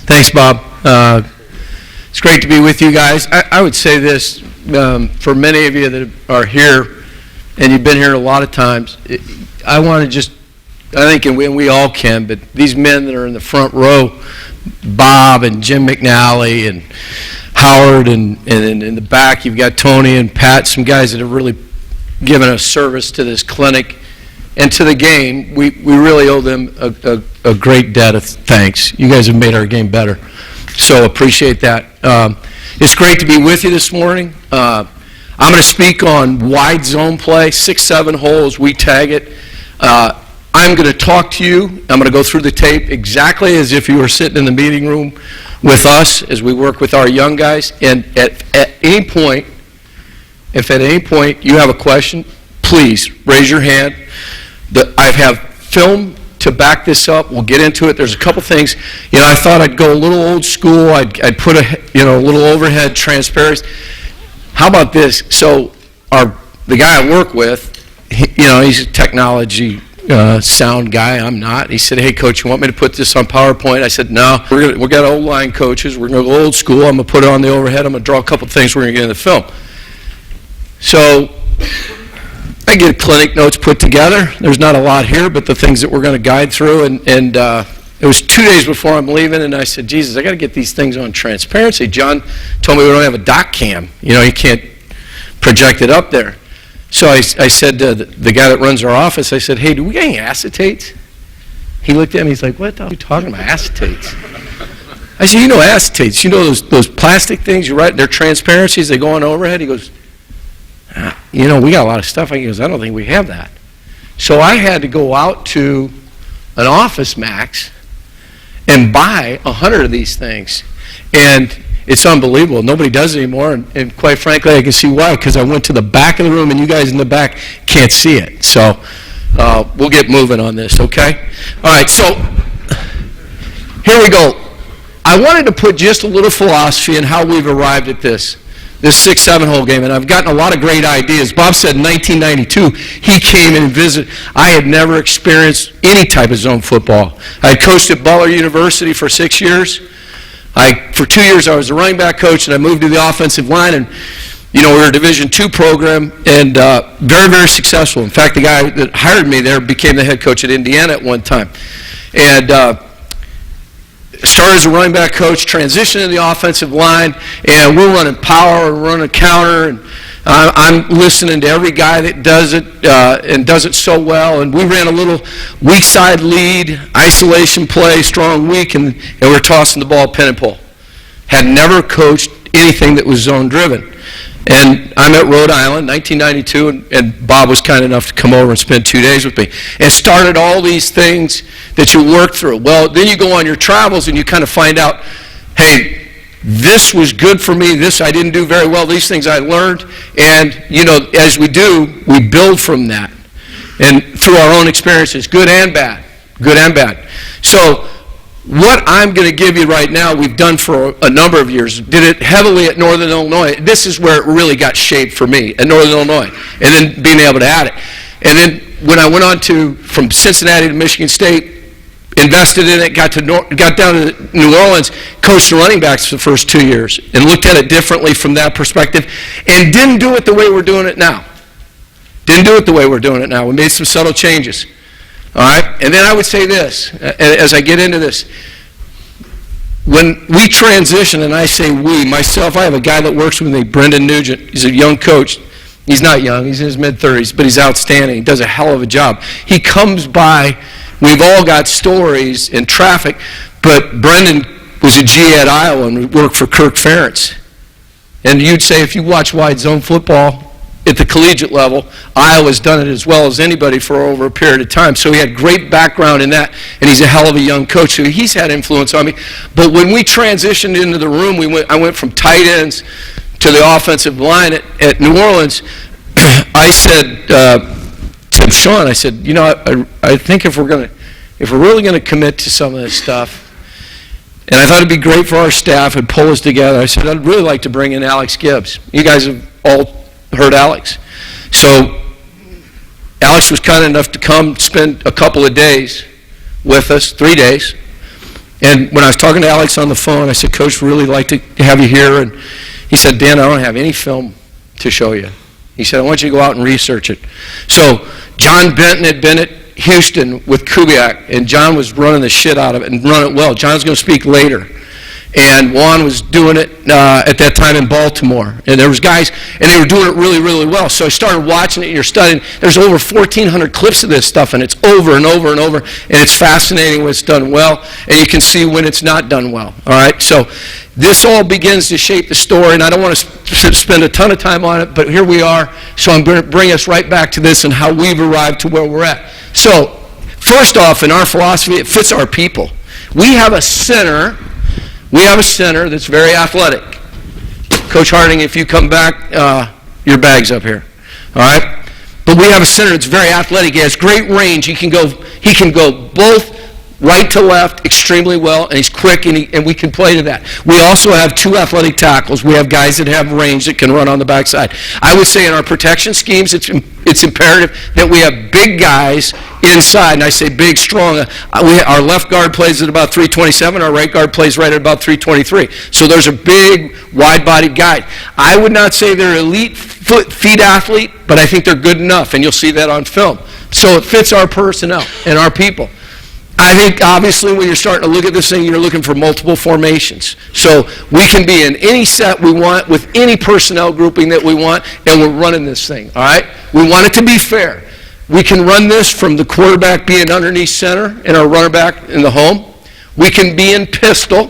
Thanks, Bob. It's great to be with you guys. I would say this, for many of you that are here, and you've been here a lot of times, I want to just, I think, and we all can, but these men that are in the front row, Bob and Jim McNally and Howard, and in the back you've got Tony and Pat, some guys that have really given a service to this clinic and to the game. We really owe them a great debt of thanks. You guys have made our game better, so appreciate that. It's great to be with you this morning. I'm going to speak on wide zone play, 6-7 holes, we tag it. I'm going to talk to you. I'm going to go through the tape exactly as if you were sitting in the meeting room with us as we work with our young guys. And at any point, if at any point you have a question, please raise your hand. I have film to back this up. We'll get into it. There's a couple things. You know, I thought I'd go a little old school. I'd put a little overhead transparency. How about this? So the guy I work with, he's a technology sound guy. I'm not. He said, "Hey, coach, you want me to put this on PowerPoint?" I said, "No. We got old line coaches. We're going to go old school. I'm going to put it on the overhead. I'm going to draw a couple things. We're going to get in the film." So I get clinic notes put together. There's not a lot here, but the things that we're going to guide through. And it was 2 days before I'm leaving, and I said, "Jesus, I got to get these things on transparency." John told me we don't have a doc cam. You can't project it up there. So I said to the guy that runs our office, I said, "Hey, do we get any acetates?" He looked at me, he's like, "What the hell are you talking about, acetates?" I said, "Acetates, those plastic things, you're right, they're transparencies, they go on overhead." He goes, we got a lot of stuff." He goes, "I don't think we have that." So I had to go out to an Office Max and buy 100 of these things. And it's unbelievable. Nobody does it anymore, and quite frankly, I can see why, because I went to the back of the room, and you guys in the back can't see it. So we'll get moving on this, okay? All right, so here we go. I wanted to put just a little philosophy in how we've arrived at this 6-7 hole game, and I've gotten a lot of great ideas. Bob said in 1992, he came and visited. I had never experienced any type of zone football. I had coached at Butler University for 6 years. For 2 years, I was a running back coach, and I moved to the offensive line, and, we were a Division II program, and very, very successful. In fact, the guy that hired me there became the head coach at Indiana at one time. And started as a running back coach, transitioned to the offensive line, and we're running power, we're running counter, and I'm listening to every guy that does it and does it so well. And we ran a little weak side lead, isolation play, strong weak, and we're tossing the ball pin and pull. Had never coached anything that was zone driven. And I'm at Rhode Island, 1992, and Bob was kind enough to come over and spend 2 days with me. And started all these things that you work through. Well, then you go on your travels and you kind of find out, hey, this was good for me, this I didn't do very well, these things I learned, and as we do, we build from that. And through our own experiences, good and bad. So what I'm going to give you right now, we've done for a number of years. Did it heavily at Northern Illinois. This is where it really got shaped for me, at Northern Illinois, and then being able to add it. And then when I went on from Cincinnati to Michigan State, invested in it, got down to New Orleans, coached the running backs for the first 2 years, and looked at it differently from that perspective, and didn't do it the way we're doing it now. We made some subtle changes. All right? And then I would say this, as I get into this. When we transition, and I say we, myself, I have a guy that works with me, Brendan Nugent. He's a young coach. He's not young. He's in his mid-30s, but he's outstanding. He does a hell of a job. He comes by. We've all got stories in traffic, but Brendan was a GA at Iowa and worked for Kirk Ferentz. And you'd say if you watch wide zone football at the collegiate level, Iowa's done it as well as anybody for over a period of time. So he had great background in that, and he's a hell of a young coach, so he's had influence on me. But when we transitioned into the room, I went from tight ends to the offensive line at New Orleans. I said to Sean, I said, I think if we're really going to commit to some of this stuff, and I thought it'd be great for our staff and pull us together, I said, I'd really like to bring in Alex Gibbs. You guys have all heard Alex. So Alex was kind enough to come spend a couple of days with us, 3 days, And when I was talking to Alex on the phone, I said, Coach, we'd really like to have you here. And he said, Dan, I don't have any film to show you. He said, I want you to go out and research it. So John Benton had been at Houston with Kubiak, and John was running the shit out of it and running it well. John's going to speak later. And Juan was doing it at that time in Baltimore. And there was guys, and they were doing it really, really well. So I started watching it, and you're studying. There's over 1,400 clips of this stuff, and it's over and over and over. And it's fascinating when it's done well, and you can see when it's not done well. All right? So this all begins to shape the story, and I don't want to spend a ton of time on it, but here we are. So I'm going to bring us right back to this and how we've arrived to where we're at. So first off, in our philosophy, it fits our people. We have a center that's very athletic. Coach Harding, if you come back, your bag's up here. All right? But we have a center that's very athletic. He has great range. He can go both right to left extremely well, and he's quick, and we can play to that. We also have two athletic tackles. We have guys that have range that can run on the backside. I would say in our protection schemes, it's imperative that we have big guys inside, and I say big, strong. Our left guard plays at about 327. Our right guard plays right at about 323. So there's a big, wide-bodied guy. I would not say they're elite feet athlete, but I think they're good enough, and you'll see that on film. So it fits our personnel and our people. I think, obviously, when you're starting to look at this thing, you're looking for multiple formations. So we can be in any set we want with any personnel grouping that we want, and we're running this thing, all right? We want it to be fair. We can run this from the quarterback being underneath center and our runner back in the home. We can be in pistol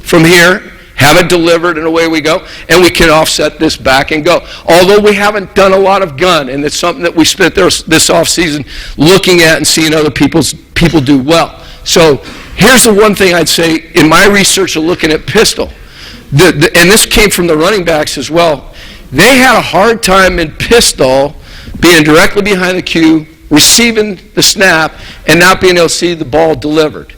from here, have it delivered, and away we go. And we can offset this back and go. Although we haven't done a lot of gun, and it's something that we spent this offseason looking at and seeing other people do well. So here's the one thing I'd say in my research of looking at pistol, and this came from the running backs as well. They had a hard time in pistol being directly behind the cue, receiving the snap, and not being able to see the ball delivered.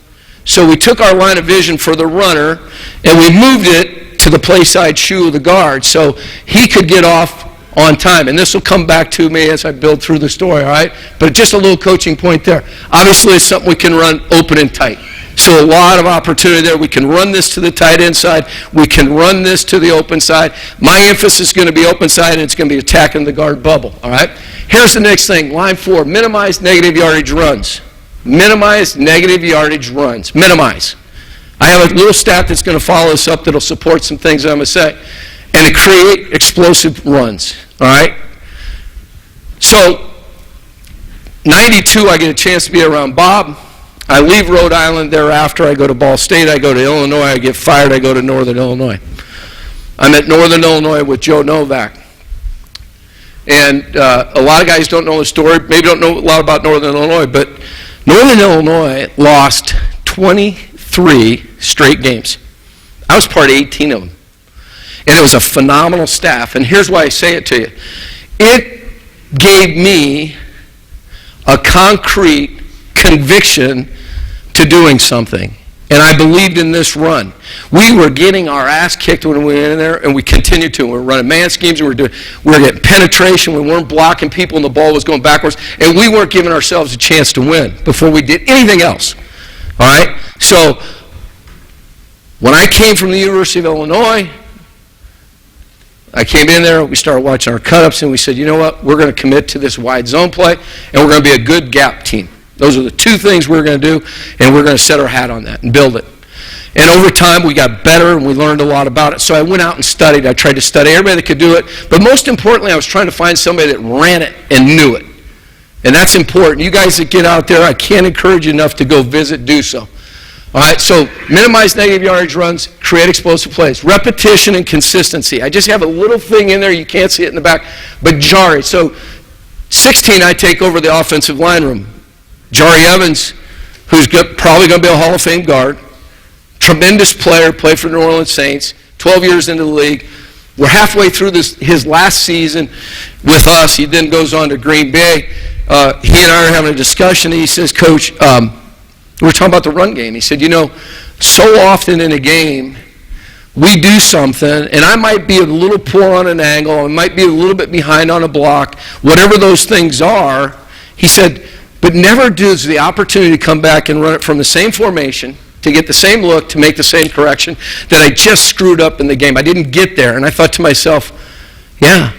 So we took our line of vision for the runner, and we moved it to the play side shoe of the guard so he could get off on time. And this will come back to me as I build through the story, all right? But just a little coaching point there. Obviously, it's something we can run open and tight. So a lot of opportunity there. We can run this to the tight end side. We can run this to the open side. My emphasis is going to be open side, and it's going to be attacking the guard bubble, all right? Here's the next thing. Line 4, minimize negative yardage runs. Minimize negative yardage runs. Minimize. I have a little stat that's going to follow us up that will support some things I'm going to say. And to create explosive runs. All right? So, 92, I get a chance to be around Bob. I leave Rhode Island thereafter. I go to Ball State. I go to Illinois. I get fired. I go to Northern Illinois. I'm at Northern Illinois with Joe Novak. And a lot of guys don't know the story, maybe don't know a lot about Northern Illinois, but Northern Illinois lost 23 straight games. I was part of 18 of them. And it was a phenomenal staff. And here's why I say it to you. It gave me a concrete conviction to doing something. And I believed in this run. We were getting our ass kicked when we were in there, and we continued to. We were running man schemes, we were getting penetration, we weren't blocking people, and the ball was going backwards, and we weren't giving ourselves a chance to win before we did anything else. All right? So when I came from the University of Illinois, I came in there, we started watching our cut-ups, and we said, you know what, we're going to commit to this wide zone play, and we're going to be a good gap team. Those are the two things we're going to do, and we're going to set our hat on that and build it. And over time, we got better, and we learned a lot about it. So I went out and studied. I tried to study everybody that could do it. But most importantly, I was trying to find somebody that ran it and knew it. And that's important. You guys that get out there, I can't encourage you enough to go visit, do so. All right, so minimize negative yardage runs, create explosive plays. Repetition and consistency. I just have a little thing in there. You can't see it in the back, but Jari. So 16, I take over the offensive line room. Jari Evans, who's probably going to be a Hall of Fame guard, tremendous player, played for the New Orleans Saints, 12 years into the league. We're halfway through his last season with us. He then goes on to Green Bay. He and I are having a discussion, and he says, Coach, we're talking about the run game. He said, you know, so often in a game, we do something, and I might be a little poor on an angle, I might be a little bit behind on a block, whatever those things are. He said, but never does the opportunity to come back and run it from the same formation to get the same look, to make the same correction, that I just screwed up in the game. I didn't get there. And I thought to myself, yeah,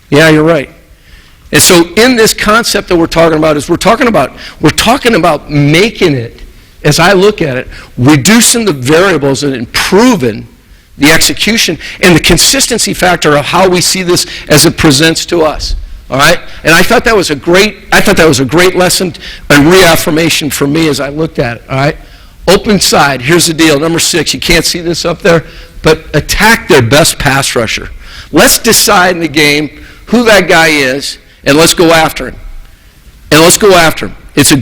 you're right. And so in this concept that we're talking about is we're talking about making it, as I look at it, reducing the variables and improving the execution and the consistency factor of how we see this as it presents to us. All right? And I thought that was a great lesson and reaffirmation for me as I looked at it. All right? Open side, here's the deal. Number 6, you can't see this up there, but attack their best pass rusher. Let's decide in the game who that guy is, and let's go after him. It's a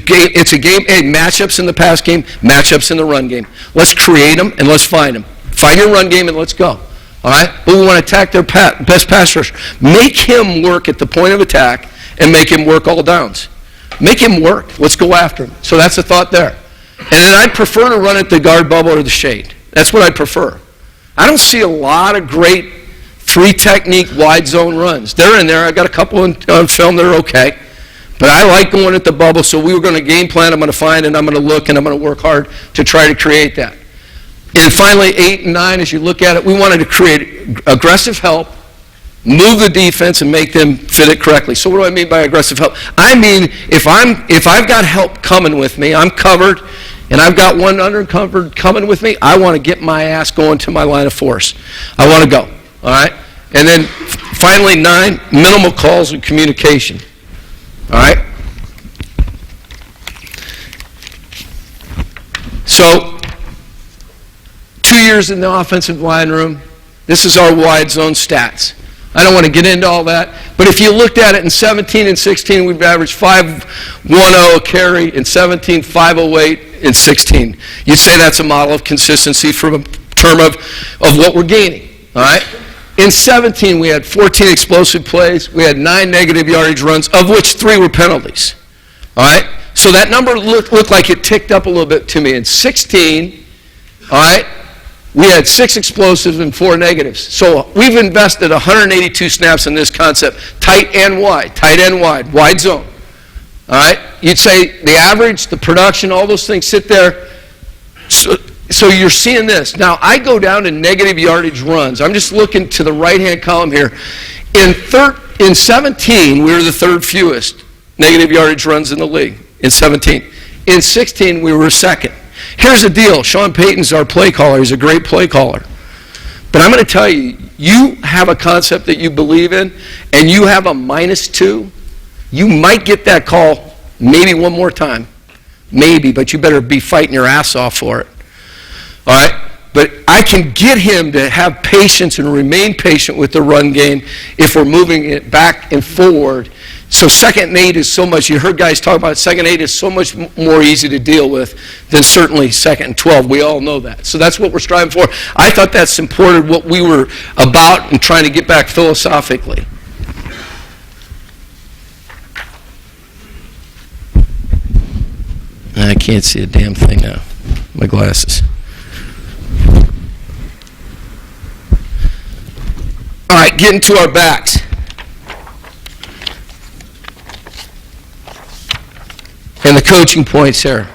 game, hey, matchups in the pass game, matchups in the run game. Let's create them and let's find them. Find your run game and let's go. All right? But we want to attack their best pass rusher. Make him work at the point of attack and make him work all downs. Make him work. Let's go after him. So that's the thought there. And then I'd prefer to run at the guard bubble or the shade. That's what I'd prefer. I don't see a lot of great 3-technique wide zone runs. They're in there. I got a couple on film that are okay. But I like going at the bubble, so we were going to game plan. I'm going to find and I'm going to look and I'm going to work hard to try to create that. And finally, 8 and 9, as you look at it, we wanted to create aggressive help, move the defense, and make them fit it correctly. So what do I mean by aggressive help? I mean, if I've got help coming with me, I'm covered, and I've got one undercovered coming with me, I want to get my ass going to my line of force. I want to go, all right? And then finally, 9, minimal calls and communication, all right? So 2 years in the offensive line room, this is our wide zone stats. I don't want to get into all that, but if you looked at it in 17 and 16, we've averaged 5.10 a carry, in 17, 5.08, in 16. You'd say that's a model of consistency from a term of what we're gaining, all right? In 17, we had 14 explosive plays. We had 9 negative yardage runs, of which 3 were penalties, all right? So that number looked like it ticked up a little bit to me. In 16, all right, we had 6 explosives and 4 negatives. So we've invested 182 snaps in this concept, tight and wide, wide zone. All right? You'd say the average, the production, all those things sit there. So you're seeing this. Now, I go down to negative yardage runs. I'm just looking to the right-hand column here. In 17, we were the 3rd fewest negative yardage runs in the league, in 17. In 16, we were 2nd. Here's the deal. Sean Payton's our play caller. He's a great play caller. But I'm going to tell you, you have a concept that you believe in, and you have a -2, you might get that call maybe one more time. Maybe, but you better be fighting your ass off for it. All right? But I can get him to have patience and remain patient with the run game if we're moving it back and forward. So 2nd and 8 is so much, you heard guys talk about it, 2nd and 8 is so much more easy to deal with than certainly 2nd and 12. We all know that. So that's what we're striving for. I thought that supported what we were about and trying to get back philosophically. I can't see a damn thing now. My glasses. All right, getting to our backs. And the coaching points here.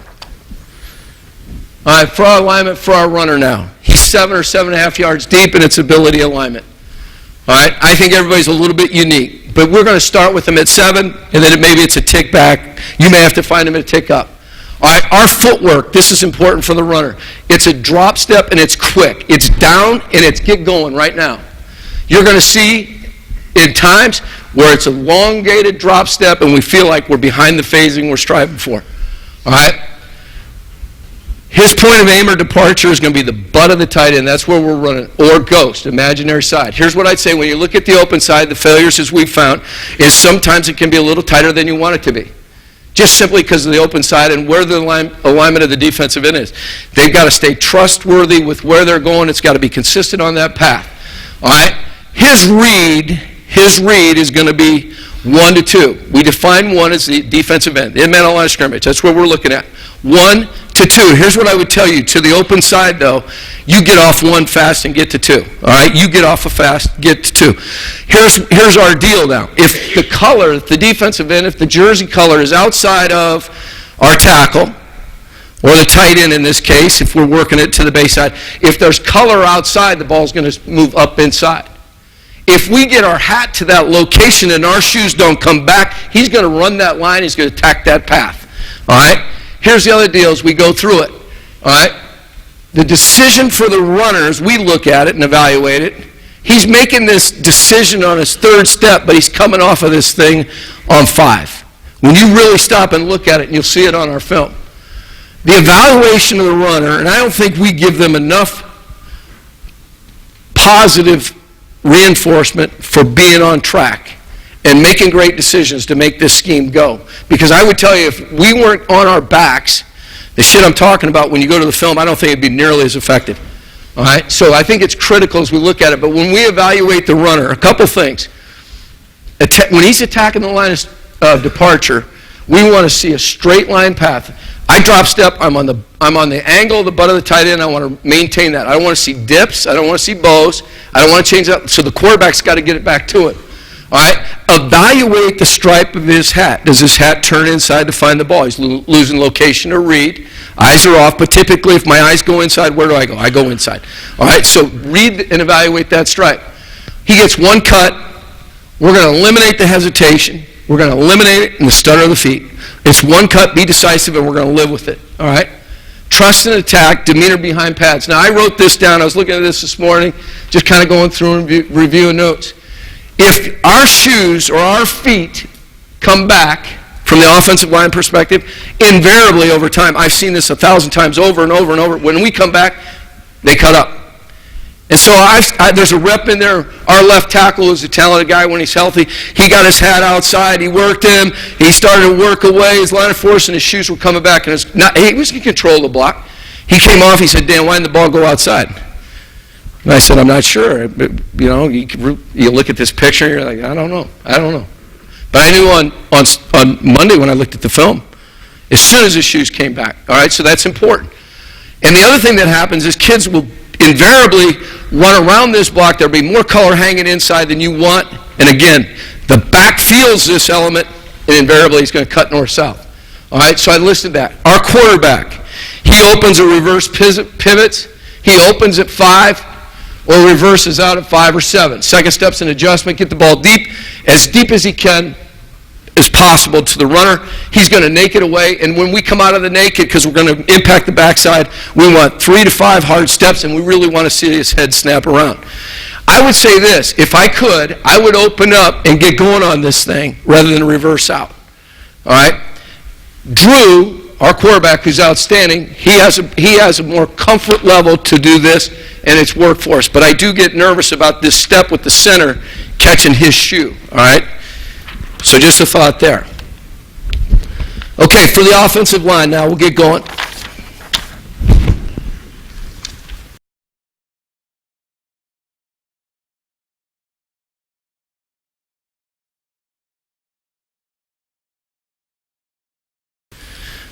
All right, for our alignment, for our runner now. He's 7 or 7.5 yards deep in its ability alignment. All right, I think everybody's a little bit unique. But we're going to start with him at 7, and then maybe it's a tick back. You may have to find him at a tick up. All right, our footwork, this is important for the runner. It's a drop step, and it's quick. It's down, and it's get going right now. You're going to see in times where it's a elongated drop step and we feel like we're behind the phasing we're striving for. All right? His point of aim or departure is going to be the butt of the tight end. That's where we're running. Or ghost, imaginary side. Here's what I'd say. When you look at the open side, the failures, as we've found, is sometimes it can be a little tighter than you want it to be. Just simply because of the open side and where the alignment of the defensive end is. They've got to stay trustworthy with where they're going. It's got to be consistent on that path. All right? His read is going to be 1 to 2. We define 1 as the defensive end, the man on line of scrimmage. That's what we're looking at. 1 to 2. Here's what I would tell you. To the open side, though, you get off 1 fast and get to 2. All right? You get off a fast, get to 2. Here's our deal now. If the color, the defensive end, if the jersey color is outside of our tackle, or the tight end in this case, if we're working it to the base side. If there's color outside, the ball's going to move up inside. If we get our hat to that location and our shoes don't come back, he's going to run that line, he's going to attack that path. All right? Here's the other deal as we go through it. All right? The decision for the runners, we look at it and evaluate it. He's making this decision on his third step, but he's coming off of this thing on 5. When you really stop and look at it, and you'll see it on our film, the evaluation of the runner, and I don't think we give them enough positive reinforcement for being on track and making great decisions to make this scheme go. Because I would tell you, if we weren't on our backs, the shit I'm talking about, when you go to the film, I don't think it'd be nearly as effective. All right? So I think it's critical as we look at it. But when we evaluate the runner, a couple things. When he's attacking the line of departure, we want to see a straight line path. I drop step, I'm on the angle of the butt of the tight end, I want to maintain that. I don't want to see dips, I don't want to see bows, I don't want to change that, so the quarterback's got to get it back to it. All right? Evaluate the stripe of his hat. Does his hat turn inside to find the ball? He's losing location or read. Eyes are off, but typically if my eyes go inside, where do I go? I go inside. All right? So read and evaluate that stripe. He gets one cut. We're going to eliminate the hesitation. We're going to eliminate it in the stutter of the feet. It's one cut, be decisive, and we're going to live with it. All right? Trust and attack, demeanor behind pads. Now, I wrote this down. I was looking at this morning, just kind of going through and reviewing notes. If our shoes or our feet come back from the offensive line perspective, invariably over time, I've seen this 1,000 times over and over and over, when we come back, they cut up. And so there's a rep in there. Our left tackle is a talented guy when he's healthy. He got his hat outside. He worked him. He started to work away. His line of force and his shoes were coming back. And he was in control of the block. He came off. He said, Dan, why didn't the ball go outside? And I said, I'm not sure. But, you look at this picture and you're like, I don't know. But I knew on Monday when I looked at the film, as soon as his shoes came back. All right, so that's important. And the other thing that happens is kids will invariably run around this block. There'll be more color hanging inside than you want. And again, the back feels this element, and invariably he's going to cut north-south. All right, so I listed that. Our quarterback, he opens or reverse pivots. He opens at 5 or reverses out at 5 or 7. Second step's an adjustment. Get the ball deep as he can as possible to the runner. He's going to naked away, and when we come out of the naked, because we're going to impact the backside, we want 3 to 5 hard steps, and we really want to see his head snap around. I would say this, if I could, I would open up and get going on this thing rather than reverse out. All right? Drew, our quarterback, who's outstanding, he has a more comfort level to do this, and it's worked for us. But I do get nervous about this step with the center catching his shoe. All right? So just a thought there. Okay, for the offensive line now, we'll get going.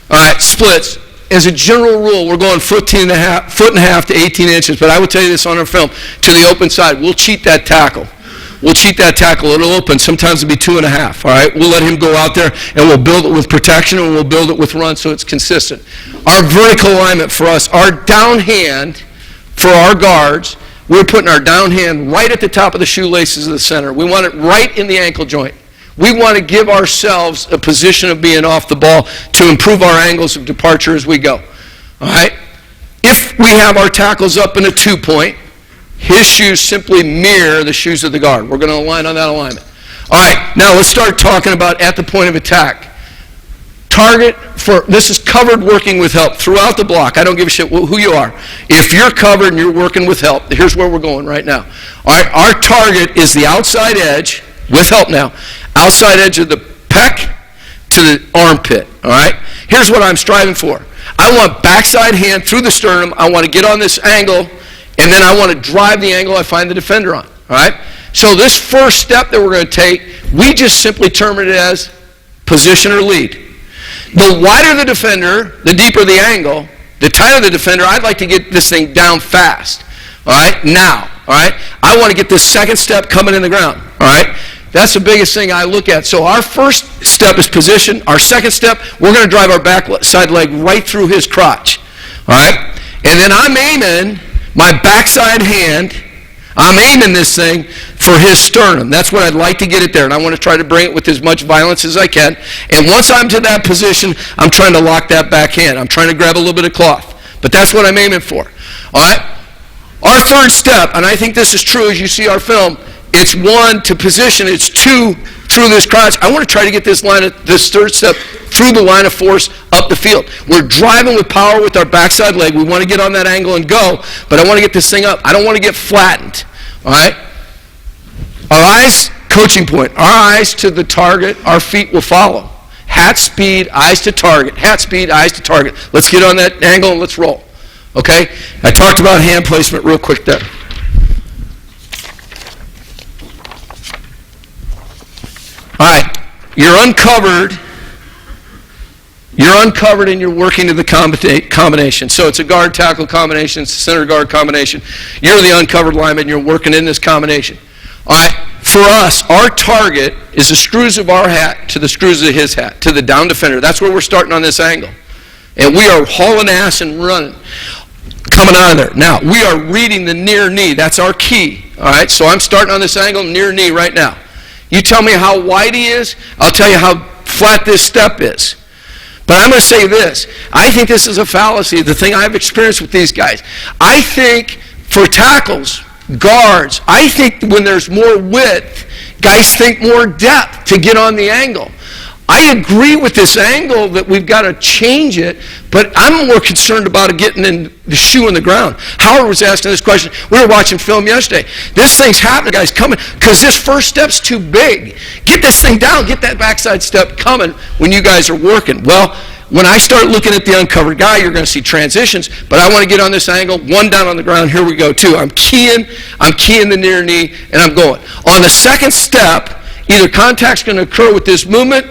All right, splits. As a general rule, we're going foot and a half to 18 inches, but I will tell you this on our film, to the open side, we'll cheat that tackle. It'll open. Sometimes it'll be 2.5. All right. We'll let him go out there, and we'll build it with protection, and we'll build it with run, so it's consistent. Our vertical alignment for us, our down hand for our guards, we're putting our down hand right at the top of the shoelaces of the center. We want it right in the ankle joint. We want to give ourselves a position of being off the ball to improve our angles of departure as we go. All right. If we have our tackles up in a 2-point, his shoes simply mirror the shoes of the guard. We're going to align on that alignment. All right, now let's start talking about at the point of attack. This is covered working with help throughout the block. I don't give a shit who you are. If you're covered and you're working with help, here's where we're going right now. All right, our target is the outside edge, with help now, outside edge of the pec to the armpit. All right, here's what I'm striving for. I want backside hand through the sternum. I want to get on this angle, and then I want to drive the angle I find the defender on, all right? So this first step that we're going to take, we just simply term it as position or lead. The wider the defender, the deeper the angle, the tighter the defender, I'd like to get this thing down fast, all right? Now, all right? I want to get this second step coming in the ground, all right? That's the biggest thing I look at. So our first step is position. Our second step, we're going to drive our backside leg right through his crotch. All right? And then I'm aiming my backside hand, I'm aiming this thing for his sternum. That's what I'd like to get it there, and I want to try to bring it with as much violence as I can. And once I'm to that position, I'm trying to lock that back hand. I'm trying to grab a little bit of cloth. But that's what I'm aiming for. All right? Our third step, and I think this is true as you see our film, it's 1 to position, it's 2 through this crotch. I want to try to get this third step through the line of force up the field. We're driving with power with our backside leg. We want to get on that angle and go, but I want to get this thing up. I don't want to get flattened. All right? Our eyes, coaching point, our eyes to the target, our feet will follow. Hat speed, eyes to target. Hat speed, eyes to target. Let's get on that angle and let's roll. Okay? I talked about hand placement real quick there. All right, you're uncovered and you're working to the combination. So it's a guard tackle combination, it's a center guard combination. You're the uncovered lineman and you're working in this combination. All right, for us, our target is the screws of our hat to the screws of his hat, to the down defender. That's where we're starting on this angle. And we are hauling ass and running, coming out of there. Now, we are reading the near knee. That's our key. All right, so I'm starting on this angle, near knee right now. You tell me how wide he is, I'll tell you how flat this step is. But I'm going to say this. I think this is a fallacy, the thing I've experienced with these guys. I think for tackles, guards, I think when there's more width, guys think more depth to get on the angle. I agree with this angle that we've got to change it, but I'm more concerned about it getting in the shoe in the ground. Howard was asking this question. We were watching film yesterday. This thing's happening, guys, coming, because this first step's too big. Get this thing down. Get that backside step coming when you guys are working. Well, when I start looking at the uncovered guy, you're going to see transitions, but I want to get on this angle, 1 down on the ground. Here we go, 2. I'm keying the near knee, and I'm going. On the second step, either contact's going to occur with this movement,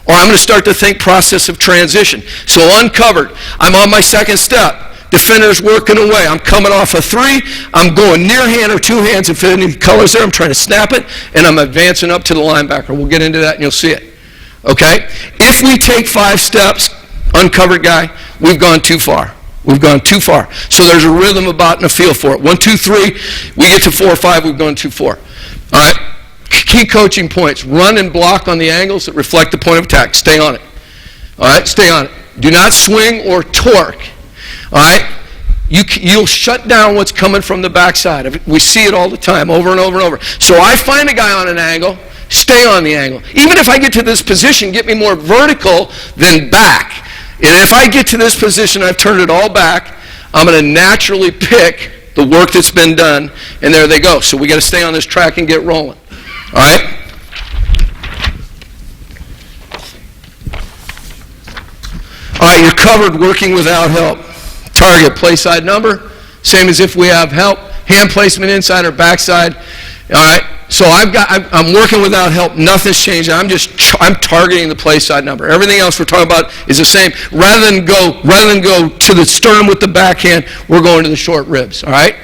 or I'm going to start to think process of transition. So uncovered, I'm on my second step. Defender's working away. I'm coming off a 3. I'm going near hand or 2 hands, if any colors there. I'm trying to snap it, and I'm advancing up to the linebacker. We'll get into that, and you'll see it. Okay? If we take 5 steps, uncovered guy, we've gone too far. We've gone too far. So there's a rhythm about and a feel for it. 1, 2, 3. We get to 4 or 5, we've gone too far. All right? Key coaching points. Run and block on the angles that reflect the point of attack. Stay on it. All right? Stay on it. Do not swing or torque. All right? You'll shut down what's coming from the backside. We see it all the time, over and over and over. So I find a guy on an angle, stay on the angle. Even if I get to this position, get me more vertical than back. And if I get to this position, I've turned it all back, I'm going to naturally pick the work that's been done, and there they go. So we got to stay on this track and get rolling. All right? All right, you're covered working without help. Target, play side number, same as if we have help. Hand placement inside or backside. All right, so I'm working without help. Nothing's changing. I'm targeting the play side number. Everything else we're talking about is the same. Rather than go to the sternum with the backhand, we're going to the short ribs. All right.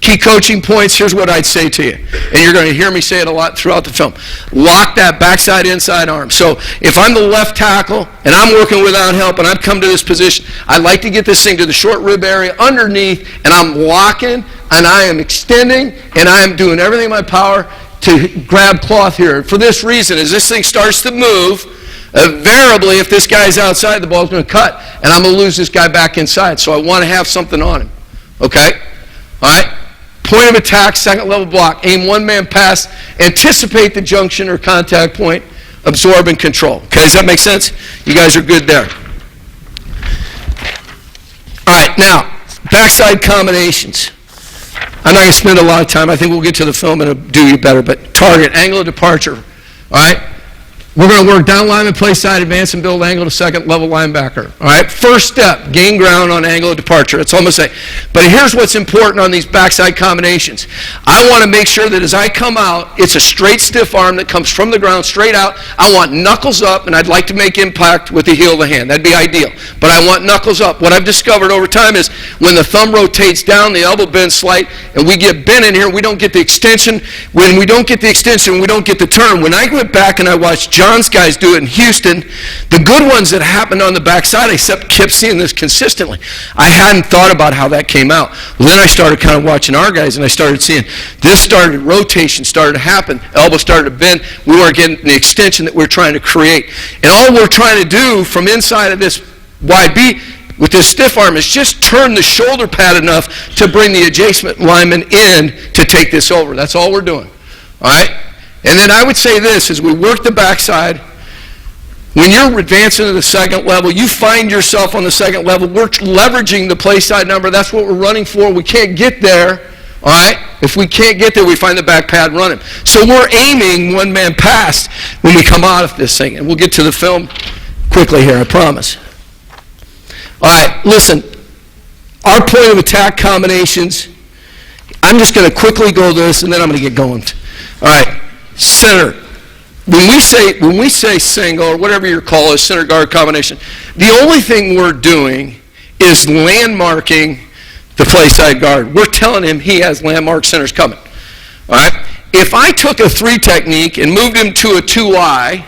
Key coaching points, here's what I'd say to you. And you're going to hear me say it a lot throughout the film. Lock that backside inside arm. So if I'm the left tackle and I'm working without help and I've come to this position, I'd like to get this thing to the short rib area underneath, and I'm locking and I am extending and I am doing everything in my power to grab cloth here. For this reason, as this thing starts to move, invariably if this guy's outside, the ball's going to cut and I'm going to lose this guy back inside. So I want to have something on him. Okay? All right? Point of attack, second level block. Aim one-man pass. Anticipate the junction or contact point. Absorb and control. Okay, does that make sense? You guys are good there. All right, now, backside combinations. I'm not going to spend a lot of time. I think we'll get to the film and it'll do you better. But target, angle of departure. All right? We're going to work down lineman, play side, advance, and build angle to second level linebacker. All right? First step, gain ground on angle of departure. That's all I'm going to say. But here's what's important on these backside combinations. I want to make sure that as I come out, it's a straight, stiff arm that comes from the ground straight out. I want knuckles up, and I'd like to make impact with the heel of the hand. That'd be ideal. But I want knuckles up. What I've discovered over time is when the thumb rotates down, the elbow bends slight, and we get bent in here, we don't get the extension. When we don't get the extension, we don't get the turn. When I went back and I watched John's guys do it in Houston, the good ones that happened on the backside, I kept seeing this consistently. I hadn't thought about how that came out. Well, then I started kind of watching our guys, and I started seeing rotation started to happen, elbow started to bend. We weren't getting the extension that we're trying to create. And all we're trying to do from inside of this YB with this stiff arm is just turn the shoulder pad enough to bring the adjacent lineman in to take this over. That's all we're doing. All right? And then I would say this, as we work the backside, when you're advancing to the second level, you find yourself on the second level. We're leveraging the play side number. That's what we're running for. We can't get there. All right? If we can't get there, we find the back pad running. So we're aiming one-man pass when we come out of this thing. And we'll get to the film quickly here, I promise. All right, listen. Our point of attack combinations, I'm just going to quickly go this, and then I'm going to get going. All right, center. When we say single, or whatever your call is, center guard combination, the only thing we're doing is landmarking the play side guard. We're telling him he has landmark centers coming. All right? If I took a 3 technique and moved him to a 2I,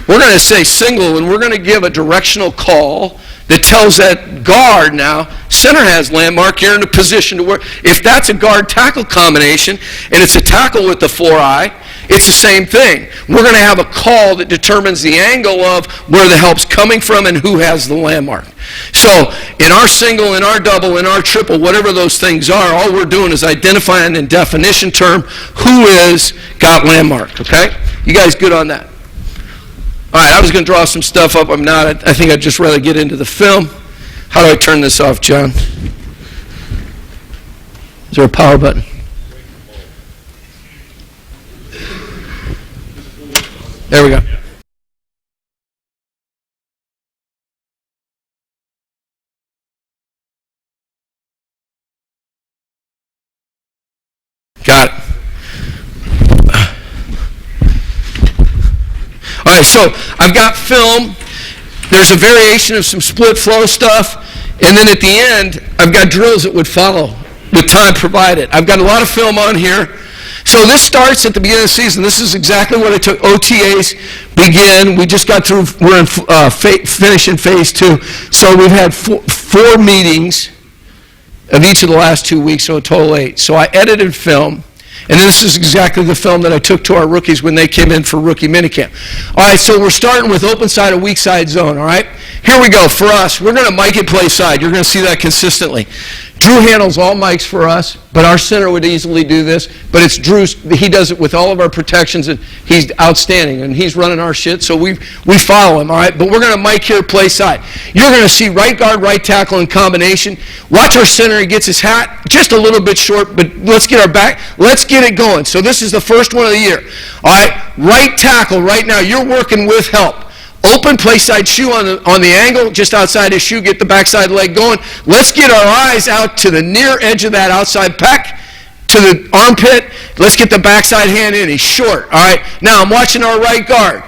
we're going to say single, and we're going to give a directional call that tells that guard now, center has landmark, you're in a position to work. If that's a guard tackle combination, and it's a tackle with the 4I, it's the same thing. We're going to have a call that determines the angle of where the help's coming from and who has the landmark. So in our single, in our double, in our triple, whatever those things are, all we're doing is identifying in definition term who is got landmark, okay? You guys good on that? All right, I was going to draw some stuff up. I'm not. I think I'd just rather get into the film. How do I turn this off, John? Is there a power button? There we go. Got it. All right, so I've got film. There's a variation of some split flow stuff. And then at the end, I've got drills that would follow with time provided. I've got a lot of film on here. So this starts at the beginning of the season. This is exactly what I took. OTAs begin. We just got through, we're in finishing phase 2. So we've had four meetings of each of the last 2 weeks, so a total 8. So I edited film. And this is exactly the film that I took to our rookies when they came in for rookie minicamp. All right, so we're starting with open side and weak side zone, all right? Here we go. For us, we're going to mic it play side. You're going to see that consistently. Drew handles all mics for us, but our center would easily do this. But it's Drew's, he does it with all of our protections, and he's outstanding, and he's running our shit, so we follow him, all right? But we're going to mic here play side. You're going to see right guard, right tackle in combination. Watch our center. He gets his hat just a little bit short, but let's get our back. Let's get it going. So this is the first one of the year. All right, right tackle right now. You're working with help. Open play side shoe on the angle, just outside his shoe, get the backside leg going. Let's get our eyes out to the near edge of that outside pec, to the armpit. Let's get the backside hand in. He's short, all right? Now I'm watching our right guard.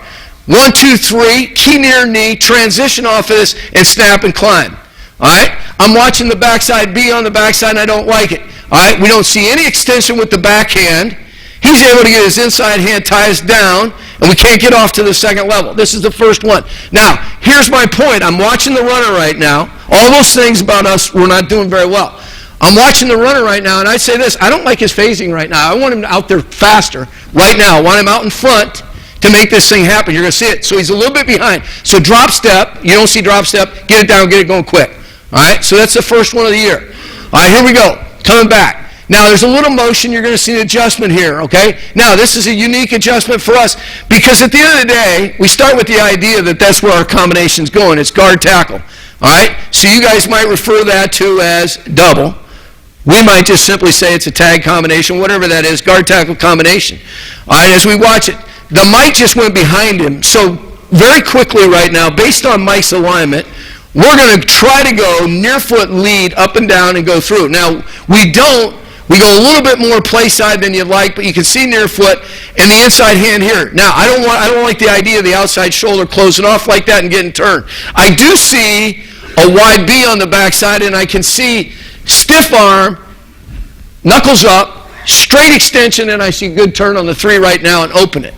1, 2, 3, key near knee, transition off of this, and snap and climb, all right? I'm watching the backside B on the backside, and I don't like it, all right? We don't see any extension with the backhand. He's able to get his inside hand, tie us down, and we can't get off to the second level. This is the first one. Now, here's my point. I'm watching the runner right now. All those things about us, we're not doing very well. I'm watching the runner right now, and I say this. I don't like his phasing right now. I want him out there faster right now. I want him out in front to make this thing happen. You're going to see it. So he's a little bit behind. So drop step. You don't see drop step. Get it down. Get it going quick. All right? So that's the first one of the year. All right, here we go. Coming back. Now, there's a little motion. You're going to see an adjustment here, okay? Now, this is a unique adjustment for us because at the end of the day, we start with the idea that that's where our combination's going. It's guard tackle, all right? So you guys might refer that to as double. We might just simply say it's a tag combination, whatever that is, guard tackle combination. All right, as we watch it. the Mike just went behind him. So very quickly right now, based on Mike's alignment, we're going to try to go near foot lead up and down and go through. Now, we go a little bit more play side than you'd like, but you can see near foot and the inside hand here. Now, I don't like the idea of the outside shoulder closing off like that and getting turned. I do see a wide B on the backside, and I can see stiff arm, knuckles up, straight extension, and I see good turn on the 3 right now and open it.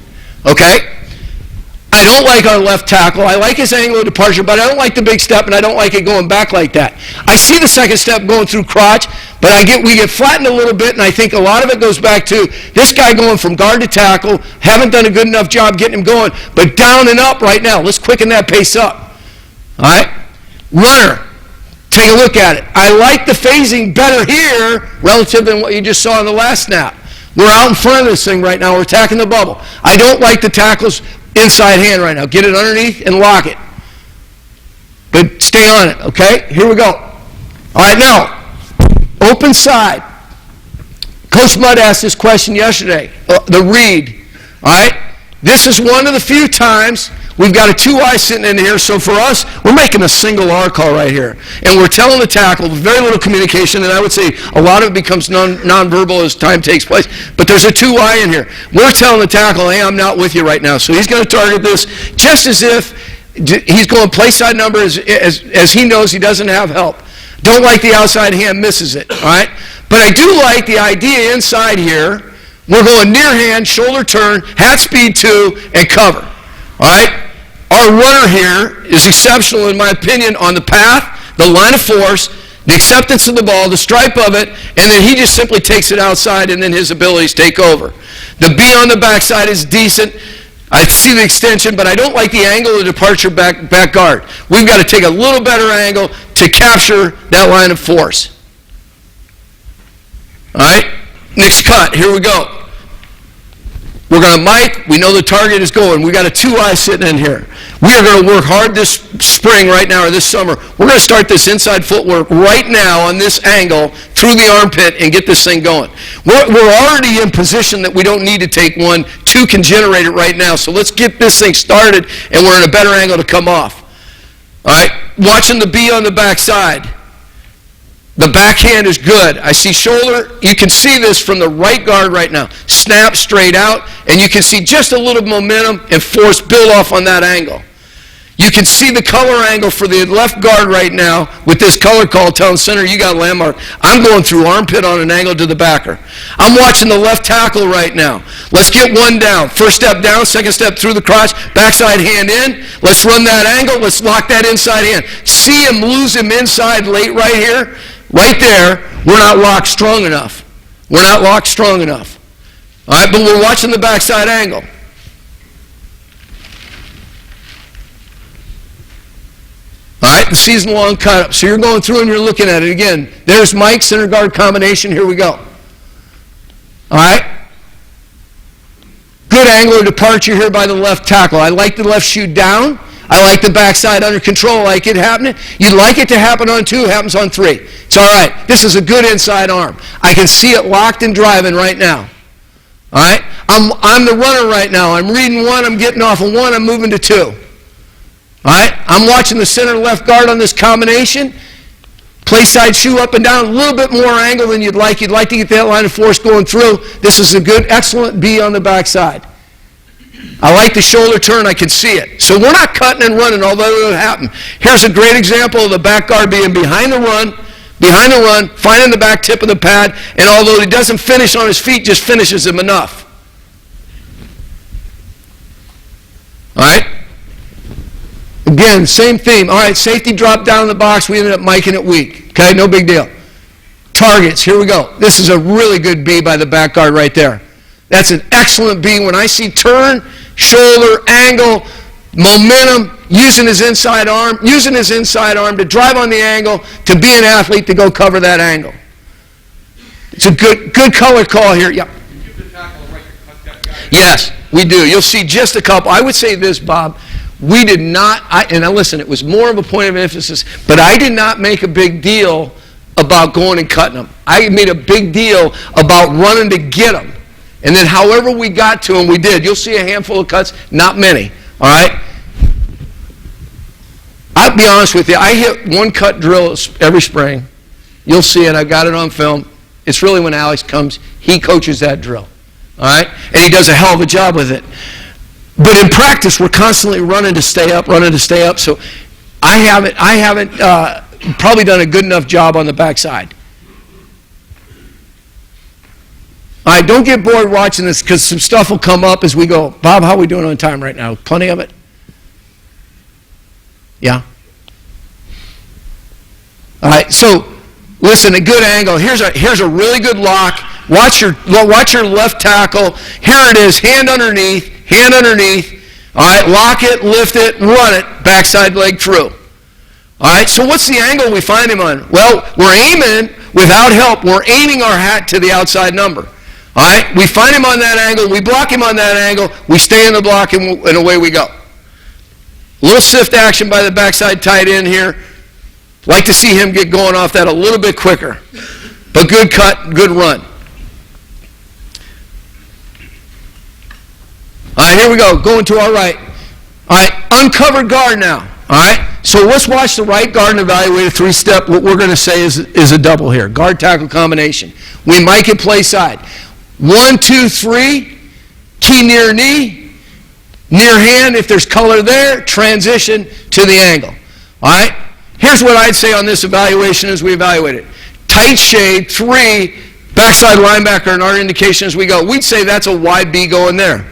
Okay? I don't like our left tackle. I like his angle of departure, but I don't like the big step, and I don't like it going back like that. I see the second step going through crotch, but we get flattened a little bit, and I think a lot of it goes back to this guy going from guard to tackle. Haven't done a good enough job getting him going, but down and up right now. Let's quicken that pace up. All right? Runner. Take a look at it. I like the phasing better here relative than what you just saw in the last snap. We're out in front of this thing right now. We're attacking the bubble. I don't like the tackles inside hand right now. Get it underneath and lock it. But stay on it, okay? Here we go. All right, now, open side. Coach Mudd asked this question yesterday, the read. All right? This is one of the few times we've got a 2-eye sitting in here, so for us, we're making a single R call right here. And we're telling the tackle, very little communication, and I would say a lot of it becomes nonverbal as time takes place. But there's a 2-eye in here. We're telling the tackle, hey, I'm not with you right now. So he's going to target this just as if he's going play side number as he knows he doesn't have help. Don't like the outside hand, misses it, all right? But I do like the idea inside here. We're going near hand, shoulder turn, hat speed 2, and cover, all right? Our runner here is exceptional, in my opinion, on the path, the line of force, the acceptance of the ball, the stripe of it, and then he just simply takes it outside, and then his abilities take over. The B on the backside is decent. I see the extension, but I don't like the angle of departure back guard. We've got to take a little better angle to capture that line of force. All right? Next cut. Here we go. We're going to mic. We know the target is going. We got a 2-eye sitting in here. We are going to work hard this spring right now or this summer. We're going to start this inside footwork right now on this angle through the armpit and get this thing going. We're already in position that we don't need to take 1. 2 can generate it right now. So let's get this thing started, and we're in a better angle to come off. All right? Watching the B on the backside. The backhand is good. I see shoulder. You can see this from the right guard right now. Snap straight out, and you can see just a little momentum and force build off on that angle. You can see the color angle for the left guard right now with this color call telling center, you got landmark. I'm going through armpit on an angle to the backer. I'm watching the left tackle right now. Let's get 1 down. First step down, second step through the crotch, backside hand in. Let's run that angle. Let's lock that inside hand. See him lose him inside late right here. Right there, we're not locked strong enough. We're not locked strong enough. All right, but we're watching the backside angle. All right, the season-long cut-up. So you're going through and you're looking at it again. There's Mike, center guard combination. Here we go. All right. Good angle of departure here by the left tackle. I like the left shoe down. I like the backside under control. I like it happening. You'd like it to happen on 2, happens on 3. It's all right. This is a good inside arm. I can see it locked and driving right now. All right? I'm the runner right now. I'm reading 1. I'm getting off of 1. I'm moving to 2. All right? I'm watching the center left guard on this combination. Play side shoe up and down. A little bit more angle than you'd like. You'd like to get that line of force going through. This is a good, excellent B on the backside. I like the shoulder turn. I can see it. So we're not cutting and running, although it'll happen. Here's a great example of the back guard being behind the run, finding the back tip of the pad, and although he doesn't finish on his feet, just finishes him enough. All right? Again, same theme. All right, safety drop down in the box. We ended up miking it weak. Okay, no big deal. Targets, here we go. This is a really good B by the back guard right there. That's an excellent B. When I see turn, shoulder, angle, momentum, using his inside arm to drive on the angle, to be an athlete, to go cover that angle. It's a good color call here. Yeah. You give the tackle a right to cut that guy. Yes, we do. You'll see just a couple. I would say this, Bob. We did not, and now listen, it was more of a point of emphasis, but I did not make a big deal about going and cutting them. I made a big deal about running to get them. And then however we got to him, we did. You'll see a handful of cuts, not many, all right? I'll be honest with you, I hit one cut drill every spring. You'll see it. I've got it on film. It's really when Alex comes, he coaches that drill, all right? And he does a hell of a job with it. But in practice, we're constantly running to stay up. So I haven't probably done a good enough job on the backside. All right, don't get bored watching this because some stuff will come up as we go. Bob, how are we doing on time right now? Plenty of it? Yeah? All right, so listen, a good angle. Here's a really good lock. Watch your left tackle. Here it is, hand underneath. All right, lock it, lift it, run it, backside leg through. All right, so what's the angle we find him on? Well, we're aiming without help. We're aiming our hat to the outside number. All right, we find him on that angle. We block him on that angle. We stay in the block, and away we go. A little sift action by the backside tight end here. Like to see him get going off that a little bit quicker. But good cut, good run. All right, here we go. Going to our right. All right, uncovered guard now. All right, so let's watch the right guard and evaluate a three-step. What we're going to say is a double here. Guard-tackle combination. We might get play side. 1, 2, 3. Key near knee. Near hand, if there's color there, transition to the angle. All right, here's what I'd say on this evaluation as we evaluate it. Tight shade, 3. Backside linebacker in our indication as we go. We'd say that's a wide B going there.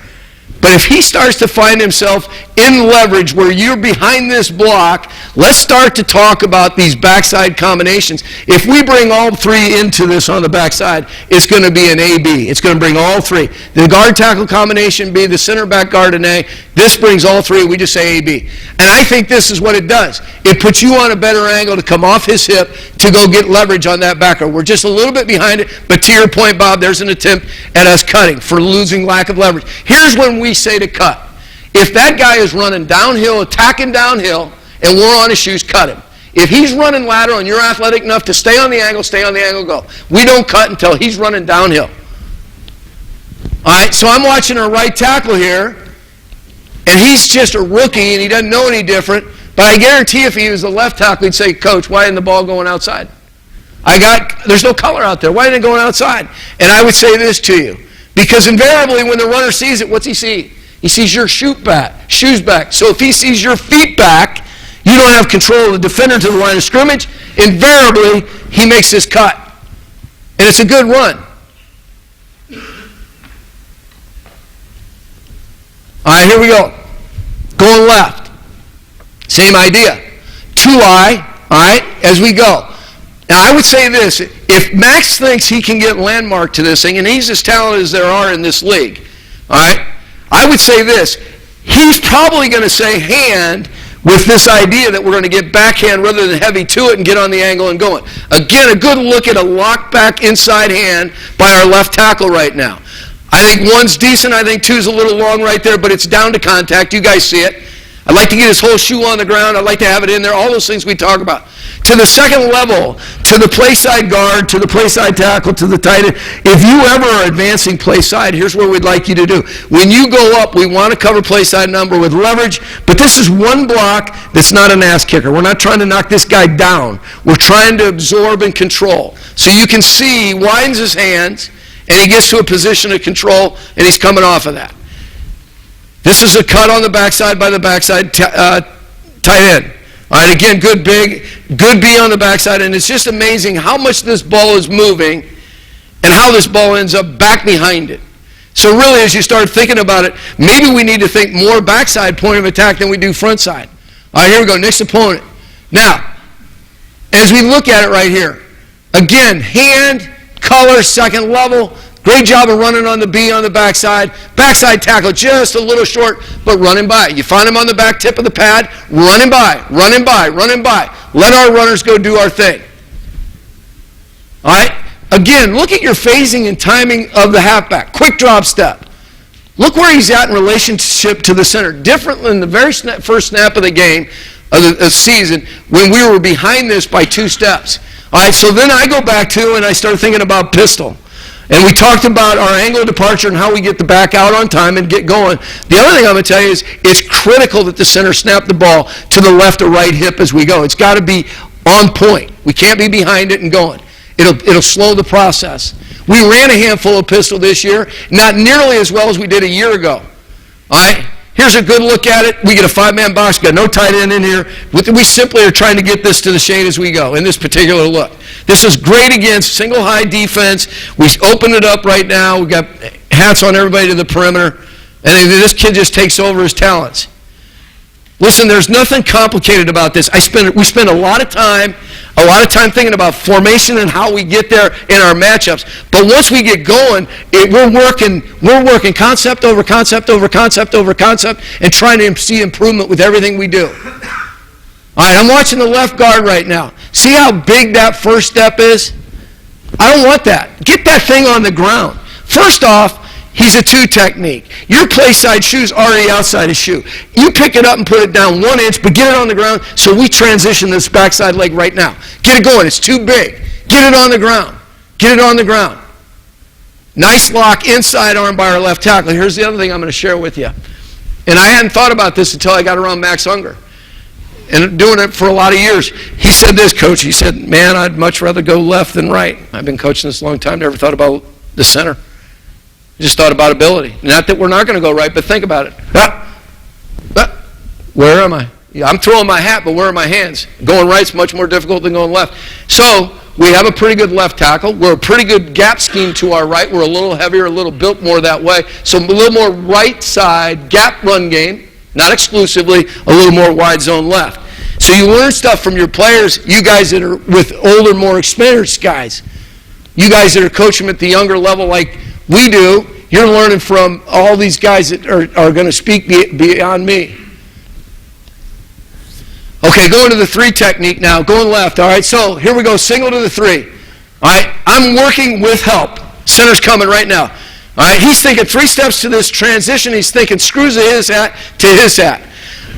But if he starts to find himself in leverage where you're behind this block, let's start to talk about these backside combinations. If we bring all 3 into this on the backside, it's going to be an A-B. It's going to bring all 3. The guard-tackle combination B, the center-back guard an A. This brings all 3. We just say A-B. And I think this is what it does. It puts you on a better angle to come off his hip to go get leverage on that backer. We're just a little bit behind it, but to your point, Bob, there's an attempt at us cutting for losing lack of leverage. Here's when we say to cut. If that guy is running downhill, attacking downhill, and we're on his shoes, cut him. If he's running lateral and you're athletic enough to stay on the angle, go. We don't cut until he's running downhill. All right, so I'm watching our right tackle here, and he's just a rookie and he doesn't know any different, but I guarantee if he was the left tackle, he'd say, Coach, why isn't the ball going outside? There's no color out there. Why isn't it going outside? And I would say this to you, because invariably when the runner sees it, what's he see? He sees your shoes back. So if he sees your feet back, you don't have control of the defender to the line of scrimmage. Invariably, he makes this cut. And it's a good run. All right, here we go. Going left. Same idea. 2-eye, all right, as we go. Now, I would say this. If Max thinks he can get landmark to this thing, and he's as talented as there are in this league, all right, I would say this. He's probably going to say hand with this idea that we're going to get backhand rather than heavy to it and get on the angle and going. Again, a good look at a lock back inside hand by our left tackle right now. I think 1's decent. I think 2's a little long right there, but it's down to contact. You guys see it. I'd like to get his whole shoe on the ground. I'd like to have it in there. All those things we talk about. To the second level, to the play side guard, to the play side tackle, to the tight end. If you ever are advancing play side, here's what we'd like you to do. When you go up, we want to cover play side number with leverage, but this is one block that's not an ass kicker. We're not trying to knock this guy down. We're trying to absorb and control. So you can see he widens his hands, and he gets to a position of control, and he's coming off of that. This is a cut on the backside by the backside tight end. All right, again, good B on the backside, and it's just amazing how much this ball is moving and how this ball ends up back behind it. So really, as you start thinking about it, maybe we need to think more backside point of attack than we do front side. All right, here we go, next opponent. Now, as we look at it right here, again, hand, color, second level. Great job of running on the B on the backside. Backside tackle, just a little short, but running by. You find him on the back tip of the pad, running by. Let our runners go do our thing. All right? Again, look at your phasing and timing of the halfback. Quick drop step. Look where he's at in relationship to the center. Different than the very first snap of the game, of the season, when we were behind this by 2 steps. All right, so then I go back to, and I start thinking about pistol. And we talked about our angle of departure and how we get the back out on time and get going. The other thing I'm going to tell you is it's critical that the center snap the ball to the left or right hip as we go. It's got to be on point. We can't be behind it and going. It'll slow the process. We ran a handful of pistol this year, not nearly as well as we did a year ago. All right? Here's a good look at it. We get a 5-man box, got no tight end in here. We simply are trying to get this to the shade as we go in this particular look. This is great against single high defense. We open it up right now. We got hats on everybody to the perimeter. And this kid just takes over his talents. Listen, there's nothing complicated about this. We spend a lot of time thinking about formation and how we get there in our matchups. But once we get going, we're working concept over concept over concept over concept and trying to see improvement with everything we do. All right, I'm watching the left guard right now. See how big that first step is? I don't want that. Get that thing on the ground. First off, he's a 2 technique. Your play side shoe's already outside his shoe. You pick it up and put it down 1 inch, but get it on the ground, so we transition this backside leg right now. Get it going. It's too big. Get it on the ground. Get it on the ground. Nice lock inside arm by our left tackle. Here's the other thing I'm going to share with you. And I hadn't thought about this until I got around Max Unger. And doing it for a lot of years. He said this, Coach. He said, man, I'd much rather go left than right. I've been coaching this a long time. Never thought about the center. Just thought about ability. Not that we're not going to go right, but think about it. Where am I? Yeah, I'm throwing my hat, but where are my hands? Going right's much more difficult than going left. So we have a pretty good left tackle. We're a pretty good gap scheme to our right. We're a little heavier, a little built more that way. So a little more right side gap run game. Not exclusively, a little more wide zone left. So you learn stuff from your players, you guys that are with older, more experienced guys. You guys that are coaching at the younger level like we do, you're learning from all these guys that are going to speak beyond me. Okay, going to the 3 technique now, going left. All right, so here we go, single to the 3. All right, I'm working with help. Center's coming right now. All right, he's thinking 3 steps to this transition. He's thinking screws of his hat to his hat.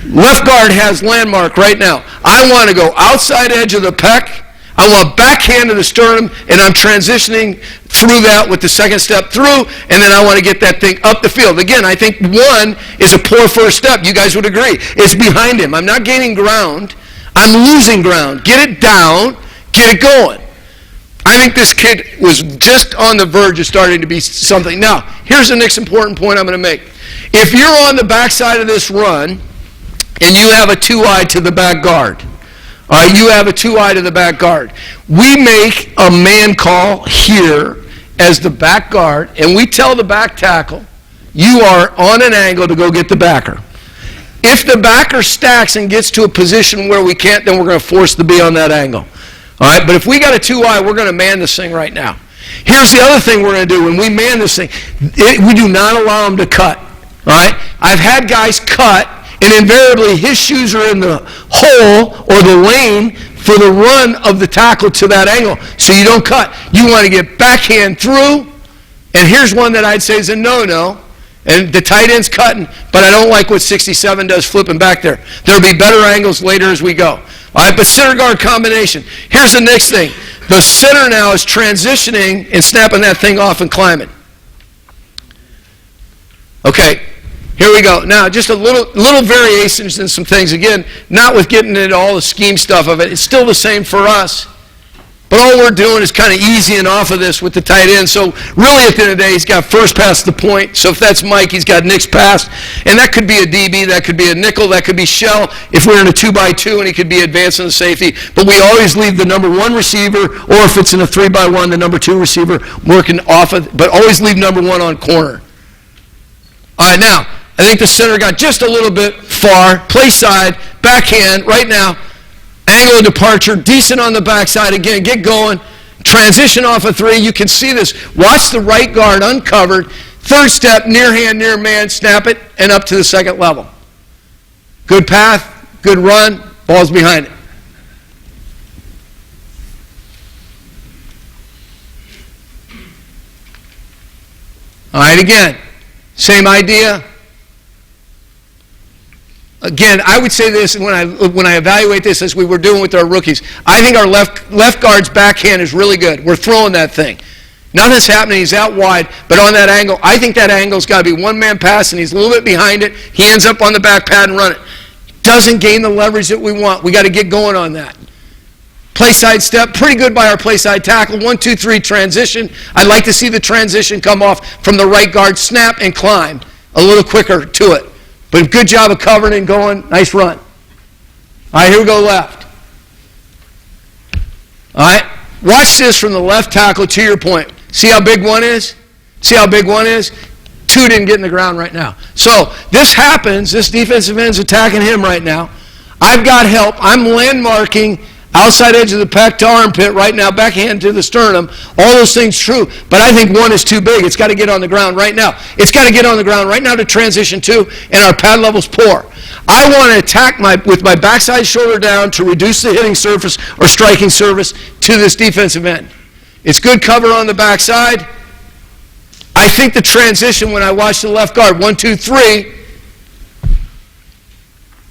Left guard has landmark right now. I want to go outside edge of the pec. I want backhand to the sternum, and I'm transitioning through that with the second step through, and then I want to get that thing up the field. Again, I think 1 is a poor first step. You guys would agree. It's behind him. I'm not gaining ground. I'm losing ground. Get it down. Get it going. I think this kid was just on the verge of starting to be something. Now, here's the next important point I'm going to make. If you're on the backside of this run and you have a 2-eye to the back guard, all right, you have a 2-eye to the back guard. We make a man call here as the back guard, and we tell the back tackle, you are on an angle to go get the backer. If the backer stacks and gets to a position where we can't, then we're going to force the B on that angle. All right, but if we got a 2-eye, we're going to man this thing right now. Here's the other thing we're going to do. When we man this thing, we do not allow them to cut. All right? I've had guys cut, and invariably his shoes are in the hole or the lane for the run of the tackle to that angle. So you don't cut. You want to get backhand through, and here's one that I'd say is a no-no. And the tight end's cutting, but I don't like what 67 does flipping back there. There'll be better angles later as we go. All right, but center guard combination. Here's the next thing. The center now is transitioning and snapping that thing off and climbing. Okay, here we go. Now, just a little variations in some things. Again, not with getting into all the scheme stuff of it. It's still the same for us. But all we're doing is kind of easing off of this with the tight end. So really at the end of the day, he's got first pass to the point. So if that's Mike, he's got next pass. And that could be a DB, that could be a nickel, that could be shell if we're in a 2x2 and he could be advancing the safety. But we always leave the number 1 receiver, or if it's in a 3x1, the number 2 receiver working off of, but always leave number 1 on corner. All right, now, I think the center got just a little bit far. Play side, backhand, right now. Angle of departure, decent on the backside. Again, get going. Transition off a 3. You can see this. Watch the right guard uncovered. Third step, near hand, near man. Snap it, and up to the second level. Good path, good run. Ball's behind it. All right, again. Same idea. Again, I would say this when I evaluate this as we were doing with our rookies. I think our left guard's backhand is really good. We're throwing that thing. Nothing's happening. He's out wide, but on that angle, I think that angle's got to be one-man pass, and he's a little bit behind it. He ends up on the back pad and run it. Doesn't gain the leverage that we want. We got to get going on that. Play side step, pretty good by our play side tackle. 1, 2, 3 transition. I'd like to see the transition come off from the right guard, snap and climb a little quicker to it. But good job of covering and going. Nice run. All right, here we go left. All right, watch this from the left tackle to your point. See how big one is? See how big one is? 2 didn't get in the ground right now. So this happens. This defensive end's attacking him right now. I've got help. I'm landmarking outside edge of the pec to armpit right now, backhand to the sternum. All those things true, but I think 1 is too big. It's got to get on the ground right now. It's got to get on the ground right now to transition 2, and our pad level's poor. I want to attack with my backside shoulder down to reduce the hitting surface or striking surface to this defensive end. It's good cover on the backside. I think the transition when I watch the left guard, 1, 2, 3,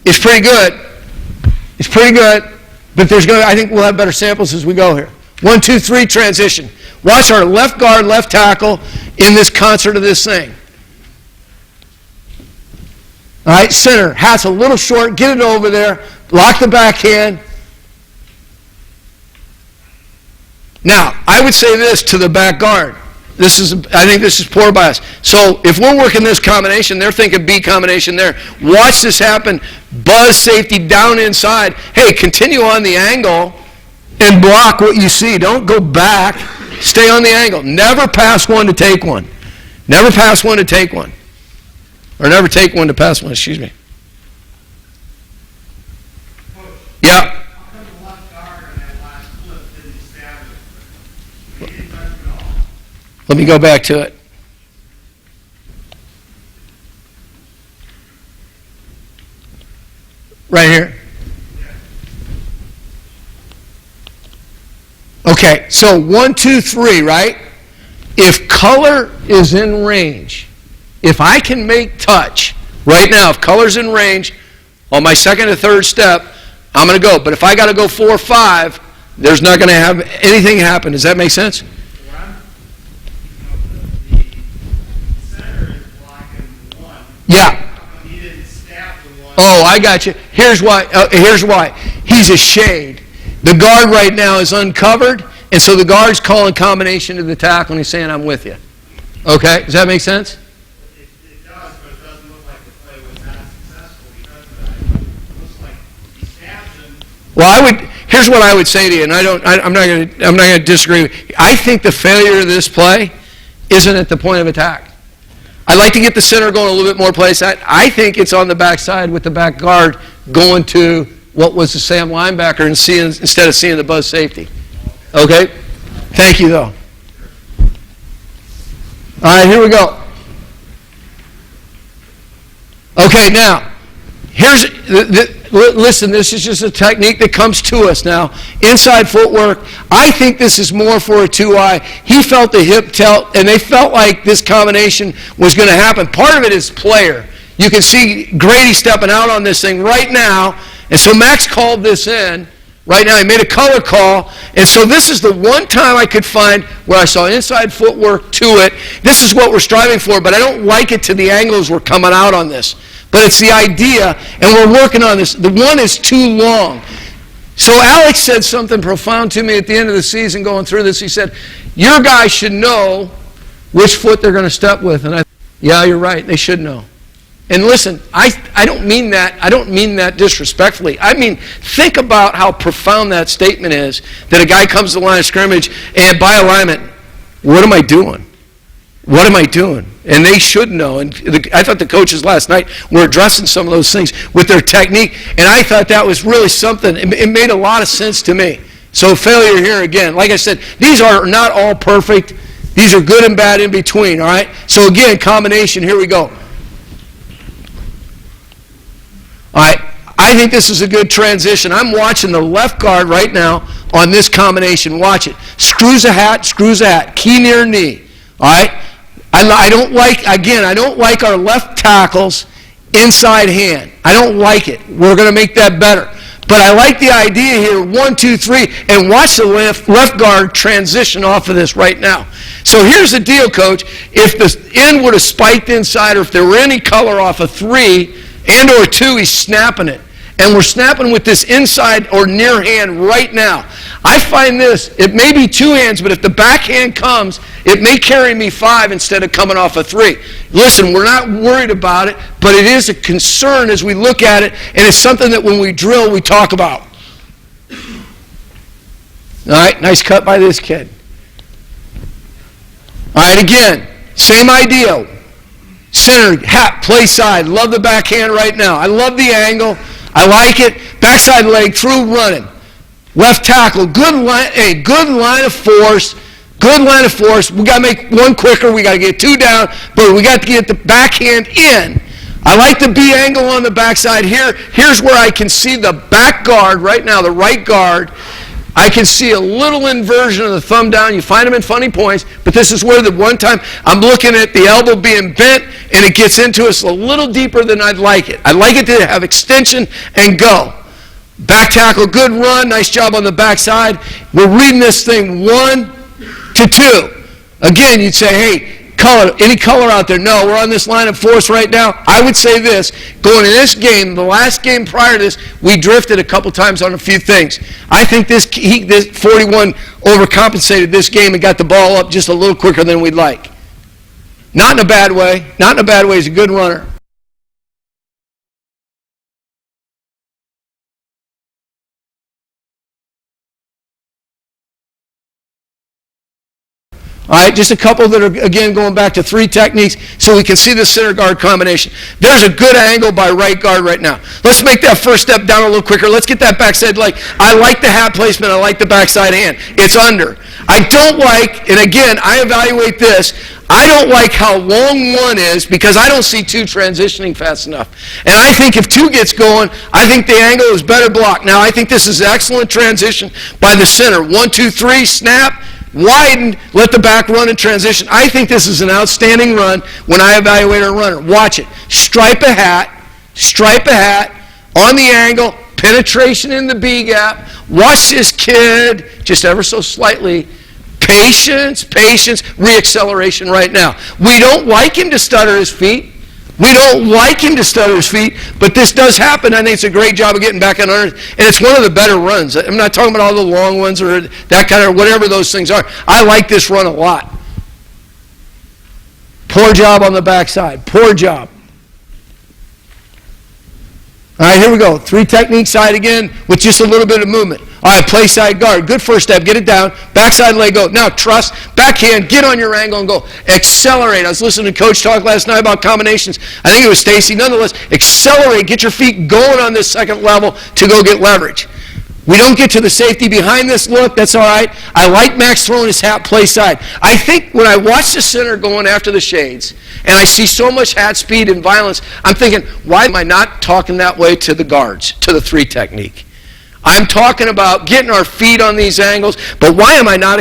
is pretty good. It's pretty good. But I think we'll have better samples as we go here. 1, 2, 3 transition. Watch our left guard, left tackle in this concert of this thing. All right, center. Hat's a little short. Get it over there. Lock the backhand. Now, I would say this to the back guard. I think this is poor by us. So if we're working this combination, they're thinking B combination there. Watch this happen. Buzz safety down inside. Hey, continue on the angle and block what you see. Don't go back. Stay on the angle. Never pass one to take one. Never pass one to take one. Or never take one to pass one, excuse me. Yeah. How come the left guard in that last flip didn't stab it? He didn't touch it at all. Let me go back to it. Right here. Okay, so 1, 2, 3, right? If color is in range, if I can make touch right now, if color's in range on my second or third step, I'm going to go. But if I got to go 4 or 5, there's not going to have anything happen. Does that make sense? Yeah. Oh, I got you. Here's why. He's a shade. The guard right now is uncovered, and so the guard's calling combination to the tackle, and he's saying, I'm with you. Okay? Does that make sense? It does, but it doesn't look like the play was that successful because of that. It looks like he stabs him. Well, here's what I would say to you, and I'm not going to disagree with you. I think the failure of this play isn't at the point of attack. I'd like to get the center going a little bit more place. I think it's on the backside with the back guard going to what was the Sam linebacker and instead of seeing the buzz safety. Okay? Thank you, though. All right, here we go. Okay, now, listen, this is just a technique that comes to us now. Inside footwork, I think this is more for a 2-eye. He felt the hip tilt, and they felt like this combination was going to happen. Part of it is player. You can see Grady stepping out on this thing right now, and so Max called this in. Right now, he made a color call, and so this is the one time I could find where I saw inside footwork to it. This is what we're striving for, but I don't like it to the angles we're coming out on this. But it's the idea, and we're working on this. The 1 is too long. So Alex said something profound to me at the end of the season going through this. He said, your guys should know which foot they're going to step with. And yeah, you're right. They should know. And listen, I don't mean that disrespectfully. I mean, think about how profound that statement is, that a guy comes to the line of scrimmage and by alignment, what am I doing? What am I doing? And they should know. And I thought the coaches last night were addressing some of those things with their technique, and I thought that was really something. It made a lot of sense to me. So failure here again. Like I said, these are not all perfect. These are good and bad in between, all right? So again, combination, here we go. All right, I think this is a good transition. I'm watching the left guard right now on this combination. Watch it. Screws a hat, key near knee. All right? I don't like our left tackles inside hand. I don't like it. We're going to make that better. But I like the idea here, 1, 2, 3, and watch the left guard transition off of this right now. So here's the deal, Coach. If the end would have spiked inside, or if there were any color off of 3 and or 2, he's snapping it. And we're snapping with this inside or near hand right now. I find this, it may be 2 hands, but if the backhand comes, it may carry me 5 instead of coming off of 3. Listen, we're not worried about it, but it is a concern as we look at it, and it's something that when we drill, we talk about. All right, nice cut by this kid. All right, again, same idea. Center, hat, play side. Love the backhand right now. I love the angle. I like it. Backside leg through, running. Left tackle, good line of force. Good line of force. We got to make 1 quicker. We got to get 2 down, but we got to get the backhand in. I like the B angle on the backside here. Here's where I can see the back guard right now, the right guard. I can see a little inversion of the thumb down. You find them in funny points, but this is where the one time I'm looking at the elbow being bent, and it gets into us a little deeper than I'd like it. I'd like it to have extension and go. Back tackle, good run. Nice job on the backside. We're reading this thing 1 to 2. Again, you'd say, hey, color, any color out there? No, we're on this line of force right now. I would say this, going in this game, the last game prior to this, we drifted a couple times on a few things. I think this 41 overcompensated this game and got the ball up just a little quicker than we'd like. Not in a bad way. Not in a bad way. He's a good runner. All right, just a couple that are, again, going back to 3 techniques so we can see the center guard combination. There's a good angle by right guard right now. Let's make that first step down a little quicker. Let's get that backside leg. I like the hat placement. I like the backside hand. It's under. I don't like, and again, I evaluate this, I don't like how long 1 is because I don't see 2 transitioning fast enough. And I think if 2 gets going, I think the angle is better blocked. Now, I think this is excellent transition by the center. 1, 2, 3, snap. Widen, let the back run and transition. I think this is an outstanding run when I evaluate a runner. Watch it. Stripe a hat on the angle, penetration in the B gap. Watch this kid just ever so slightly. Patience, reacceleration right now. We don't like him to stutter his feet. But this does happen. I think it's a great job of getting back on under, and it's one of the better runs. I'm not talking about all the long ones or that kind of, whatever those things are. I like this run a lot. Poor job on the backside. Poor job. All right, here we go. 3 technique side again with just a little bit of movement. All right, play side guard. Good first step. Get it down. Backside leg go. Now trust. Backhand. Get on your angle and go. Accelerate. I was listening to Coach talk last night about combinations. I think it was Stacy. Nonetheless, accelerate. Get your feet going on this second level to go get leverage. We don't get to the safety behind this look. That's all right. I like Max throwing his hat play side. I think when I watch the center going after the shades, and I see so much hat speed and violence, I'm thinking, why am I not talking that way to the guards, to the 3 technique? I'm talking about getting our feet on these angles, but why am I not,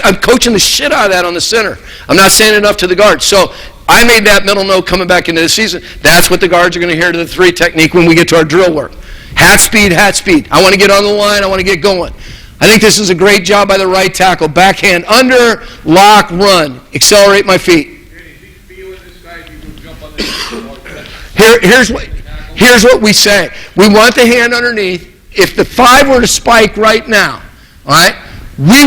I'm coaching the shit out of that on the center. I'm not saying enough to the guards. So I made that mental note coming back into the season. That's what the guards are going to hear to the 3 technique when we get to our drill work. Hat speed. I want to get on the line. I want to get going. I think this is a great job by the right tackle. Backhand under, lock, run. Accelerate my feet. Here's what we say. We want the hand underneath. If the 5 were to spike right now, all right, we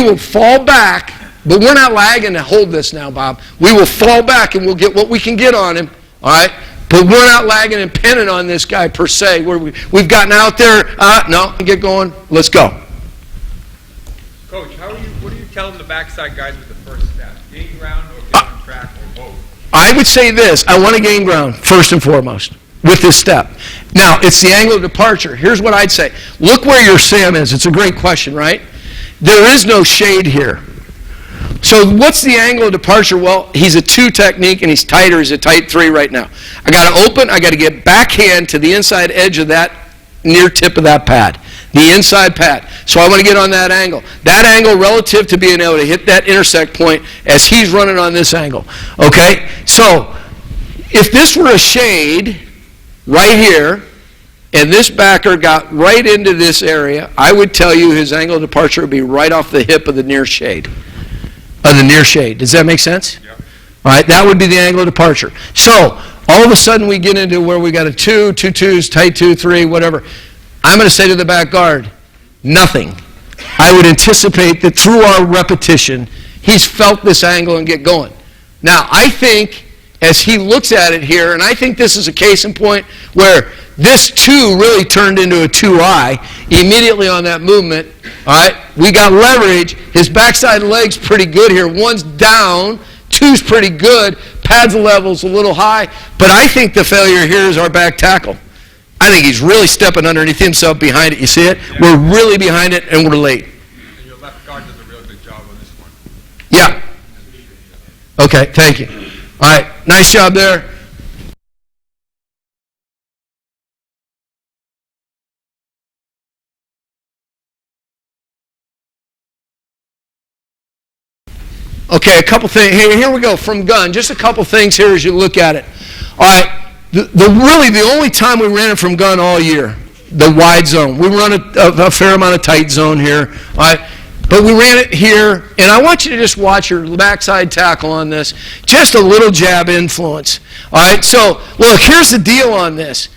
will fall back, but we're not lagging to hold this now, Bob. We will fall back and we'll get what we can get on him, all right? But we're not lagging and pinning on this guy per se. We've gotten out there, no, get going, let's go. Coach, what are you telling the backside guys with the first step? Gain ground or get on track or both? I would say this, I want to gain ground first and foremost with this step. Now, it's the angle of departure. Here's what I'd say. Look where your Sam is. It's a great question, right? There is no shade here. So what's the angle of departure? Well, he's a 2 technique, and he's tighter. He's a tight 3 right now. I got to open. I got to get backhand to the inside edge of that near tip of that pad, the inside pad. So I want to get on that angle. That angle relative to being able to hit that intersect point as he's running on this angle. Okay? So if this were a shade right here, and this backer got right into this area, I would tell you his angle of departure would be right off the hip of the near shade. Does that make sense? Yeah. All right, that would be the angle of departure. So, all of a sudden we get into where we got a 2, 2 twos, tight 2, 3, whatever. I'm going to say to the back guard, nothing. I would anticipate that through our repetition, he's felt this angle and get going. Now, I think as he looks at it here, and I think this is a case in point where this 2 really turned into a 2-eye immediately on that movement. All right, we got leverage. His backside leg's pretty good here. 1's down, 2's pretty good. Pads level's a little high, but I think the failure here is our back tackle. I think he's really stepping underneath himself behind it. You see it? Yeah. We're really behind it, and we're late. And your left guard does a real good job on this one. Yeah. Okay, thank you. All right, nice job there. Okay, a couple things. Here we go from gun. Just a couple things here as you look at it. All right, the only time we ran it from gun all year, the wide zone. We run a fair amount of tight zone here. All right, but we ran it here, and I want you to just watch your backside tackle on this. Just a little jab influence. All right, so look, here's the deal on this.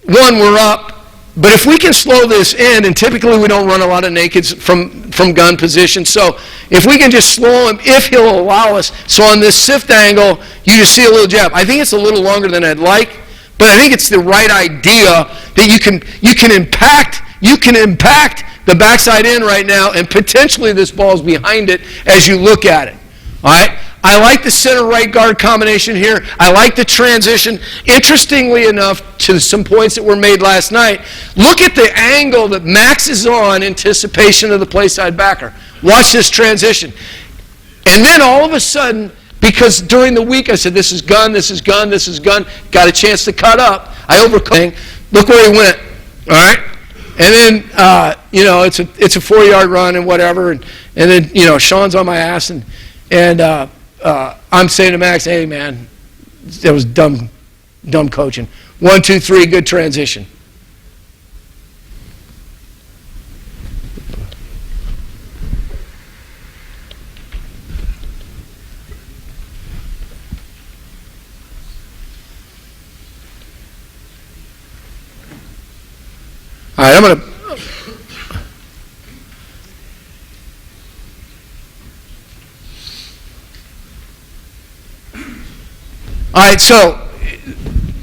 One, we're up. But if we can slow this in, and typically we don't run a lot of nakeds from gun position, so if we can just slow him, if he'll allow us, so on this sift angle, you just see a little jab. I think it's a little longer than I'd like, but I think it's the right idea that you can impact the backside in right now, and potentially this ball's behind it as you look at it. All right? I like the center right guard combination here. I like the transition. Interestingly enough, to some points that were made last night, look at the angle that Max is on anticipation of the play side backer. Watch this transition. And then all of a sudden, because during the week I said, this is gun, this is gun, this is gun, got a chance to cut up, I overcut. Look where he went. All right? And then, it's a 4-yard run and whatever. And then, Sean's on my ass. And I'm saying to Max, hey, man, that was dumb coaching. 1, 2, 3, good transition. All right, I'm going to... All right, so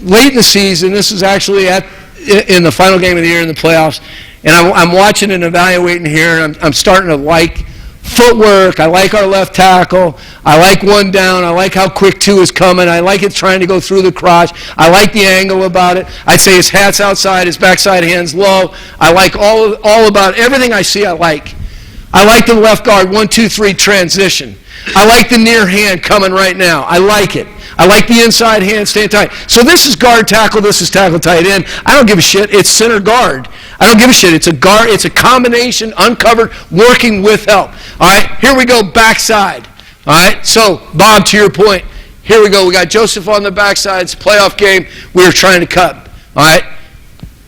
late in the season, this is actually in the final game of the year in the playoffs, and I'm watching and evaluating here, and I'm starting to like footwork. I like our left tackle. I like 1 down. I like how quick 2 is coming. I like it trying to go through the crotch. I like the angle about it. I'd say his hat's outside, his backside hand's low. I like all about it. Everything I see I like. I like the left guard 1, 2, 3 transition. I like the near hand coming right now. I like it. I like the inside hand staying tight. So this is guard tackle. This is tackle tight end. I don't give a shit. It's center guard. I don't give a shit. It's a guard. It's a combination, uncovered, working with help. All right, here we go, backside. All right, so Bob, to your point, here we go. We got Joseph on the backside. It's a playoff game. We were trying to cut. All right,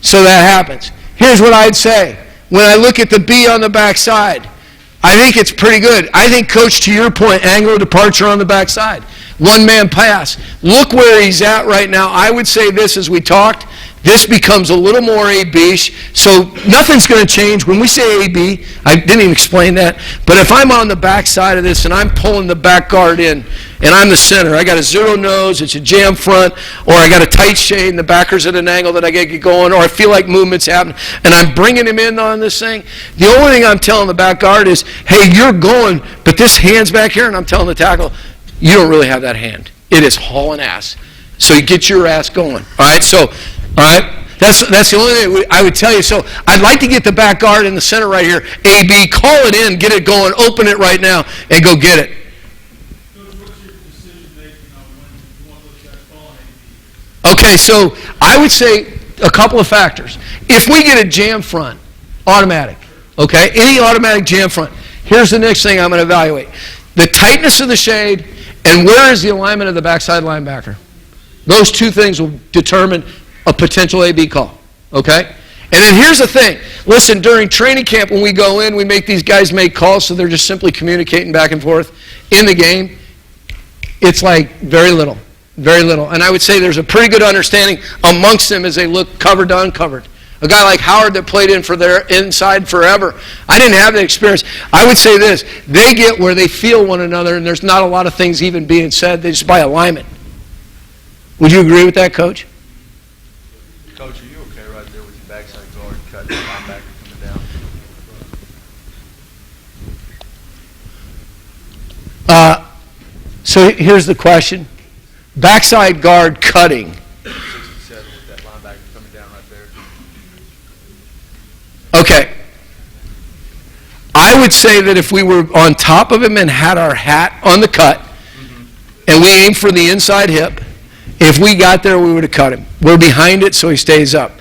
so that happens. Here's what I'd say. When I look at the B on the backside, I think it's pretty good. I think, Coach, to your point, angle of departure on the backside. 1-man pass. Look where he's at right now. I would say this as we talked. This becomes a little more A-B-ish. So nothing's going to change. When we say A-B, I didn't even explain that. But if I'm on the back side of this and I'm pulling the back guard in and I'm the center, I got a 0 nose, it's a jam front, or I got a tight shade and the backer's at an angle that I got to get going, or I feel like movement's happening, and I'm bringing him in on this thing, the only thing I'm telling the back guard is, hey, you're going, but this hand's back here, and I'm telling the tackle, you don't really have that hand. It is hauling ass. So you get your ass going. All right, so, all right, that's the only thing I would tell you. So I'd like to get the back guard in the center right here, A-B, call it in, get it going, open it right now, and go get it. What's your decision making on when you want those guys calling A-B? Okay, so I would say a couple of factors. If we get a jam front, automatic, okay, any automatic jam front, here's the next thing I'm going to evaluate. The tightness of the shade, and where is the alignment of the backside linebacker? Those two things will determine a potential A-B call. okay? And then here's the thing. Listen, during training camp when we go in, we make these guys make calls, so they're just simply communicating back and forth. In the game, it's like very little, very little. And I would say there's a pretty good understanding amongst them as they look covered to uncovered. A guy like Howard that played in for their inside forever, I didn't have that experience. I would say this, they get where they feel one another, and there's not a lot of things even being said. They just by alignment. Would you agree with that, Coach? Coach, are you okay right there with your backside guard cut the linebacker coming down? So here's the question. Backside guard cutting. 67 with that linebacker coming down right there. Okay. I would say that if we were on top of him and had our hat on the cut, and we aimed for the inside hip, if we got there, we would have cut him. We're behind it, so he stays up.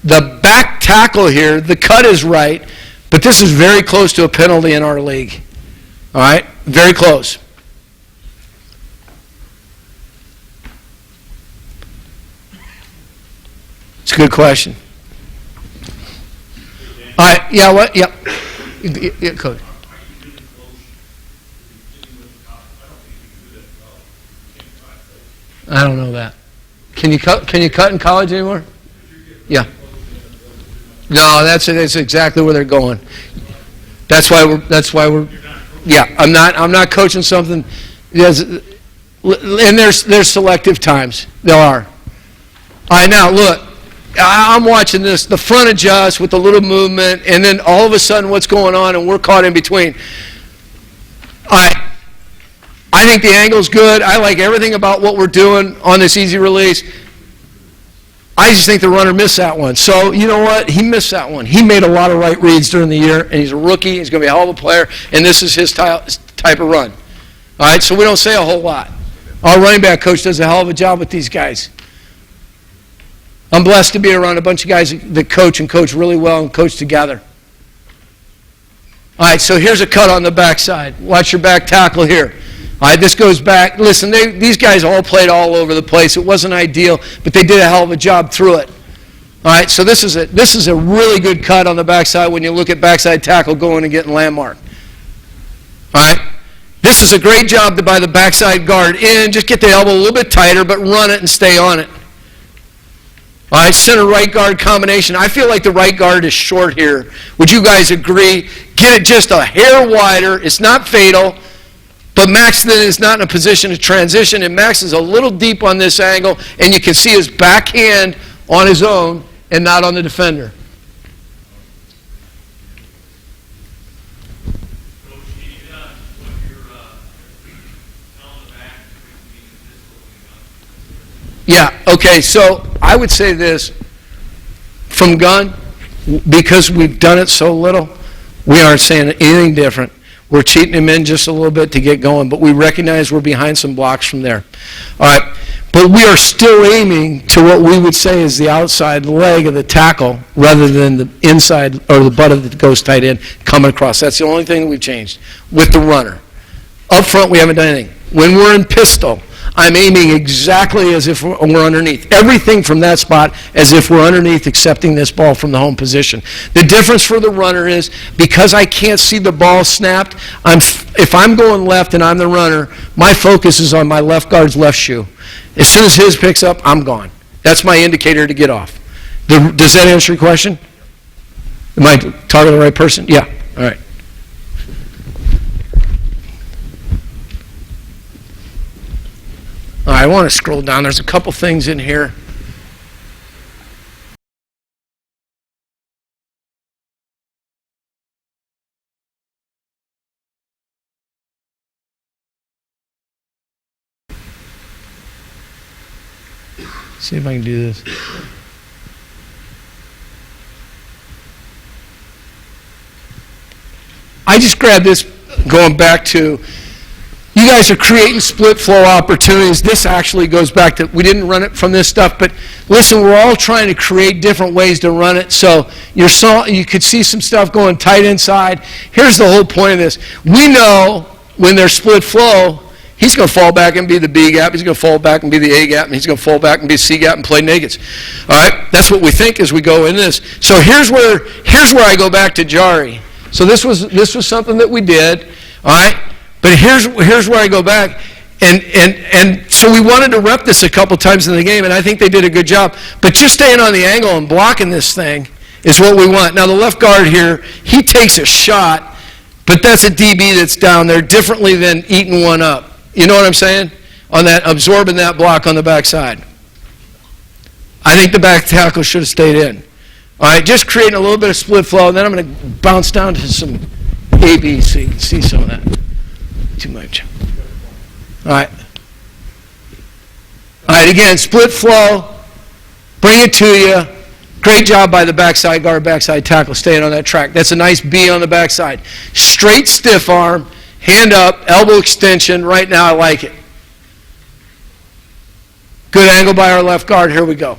The back tackle here, the cut is right, but this is very close to a penalty in our league. All right? Very close. It's a good question. All right, yeah, what? Yeah. Yeah, Coach. I don't know that. Can you cut in college anymore? Yeah. No, that's exactly where they're going. That's why we're yeah, I'm not coaching something. Yes, and there's selective times. There are. All right, now look. I'm watching this, the front adjust with the little movement, and then all of a sudden what's going on, and we're caught in between. I think the angle's good. I like everything about what we're doing on this easy release. I just think the runner missed that one. So, you know what? He missed that one. He made a lot of right reads during the year, and he's a rookie. He's going to be a hell of a player, and this is his type of run. All right, so we don't say a whole lot. Our running back coach does a hell of a job with these guys. I'm blessed to be around a bunch of guys that coach and coach really well and coach together. All right, so here's a cut on the backside. Watch your back tackle here. All right, this goes back. Listen, these guys all played all over the place. It wasn't ideal, but they did a hell of a job through it. All right, so this is a really good cut on the backside when you look at backside tackle going and getting landmark. All right, this is a great job by the backside guard in. Just get the elbow a little bit tighter, but run it and stay on it. All right, center right guard combination. I feel like the right guard is short here. Would you guys agree? Get it just a hair wider. It's not fatal, but Max then is not in a position to transition, and Max is a little deep on this angle, and you can see his backhand on his own and not on the defender. Coach, can you what you're telling the back to Yeah, okay, so I would say this, from gun, because we've done it so little, we aren't saying anything different. We're cheating him in just a little bit to get going, but we recognize we're behind some blocks from there. All right, but we are still aiming to what we would say is the outside leg of the tackle rather than the inside or the butt of the ghost tight end coming across. That's the only thing we've changed with the runner. Up front, we haven't done anything. When we're in pistol, I'm aiming exactly as if we're underneath. Everything from that spot as if we're underneath accepting this ball from the home position. The difference for the runner is because I can't see the ball snapped, if I'm going left and I'm the runner, my focus is on my left guard's left shoe. As soon as his picks up, I'm gone. That's my indicator to get off. Does that answer your question? Am I targeting the right person? Yeah. All right. All right, I want to scroll down. There's a couple things in here. See if I can do this. I just grabbed this going back to, you guys are creating split flow opportunities. This actually goes back to, we didn't run it from this stuff, but listen, we're all trying to create different ways to run it. So you could see some stuff going tight inside. Here's the whole point of this. We know when there's split flow, he's going to fall back and be the B gap, he's going to fall back and be the A gap, and he's going to fall back and be the C gap and play negatives. All right? That's what we think as we go into this. So here's where I go back to Jari. So this was something that we did, all right? But here's where I go back. And so we wanted to rep this a couple times in the game, and I think they did a good job. But just staying on the angle and blocking this thing is what we want. Now, the left guard here, he takes a shot, but that's a DB that's down there differently than eating one up. You know what I'm saying? On that, absorbing that block on the backside. I think the back tackle should have stayed in. All right, just creating a little bit of split flow, and then I'm going to bounce down to some A, B, C. See some of that. Too much. All right. All right, again, split flow. Bring it to you. Great job by the backside guard, backside tackle, staying on that track. That's a nice B on the backside. Straight stiff arm, hand up, elbow extension. Right now, I like it. Good angle by our left guard. Here we go.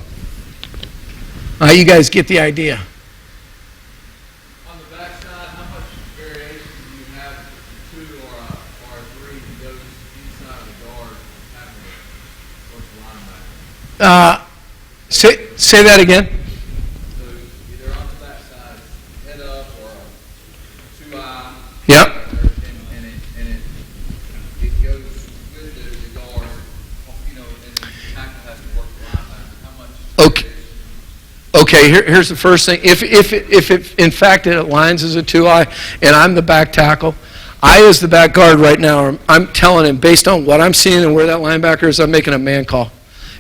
All right, you guys get the idea. On the backside, how much variation do you have if it's a 2 or a 3 that goes inside of the guard tackle towards the linebacker? Say that again. So either on the backside, head up, or a 2-eye. Yep. And it goes with the guard, you know, and the tackle has to work the linebacker. How much? Okay. Okay, here's the first thing. If it, in fact it aligns as a 2-eye and I'm the back tackle, I as the back guard right now, I'm telling him based on what I'm seeing and where that linebacker is, I'm making a man call.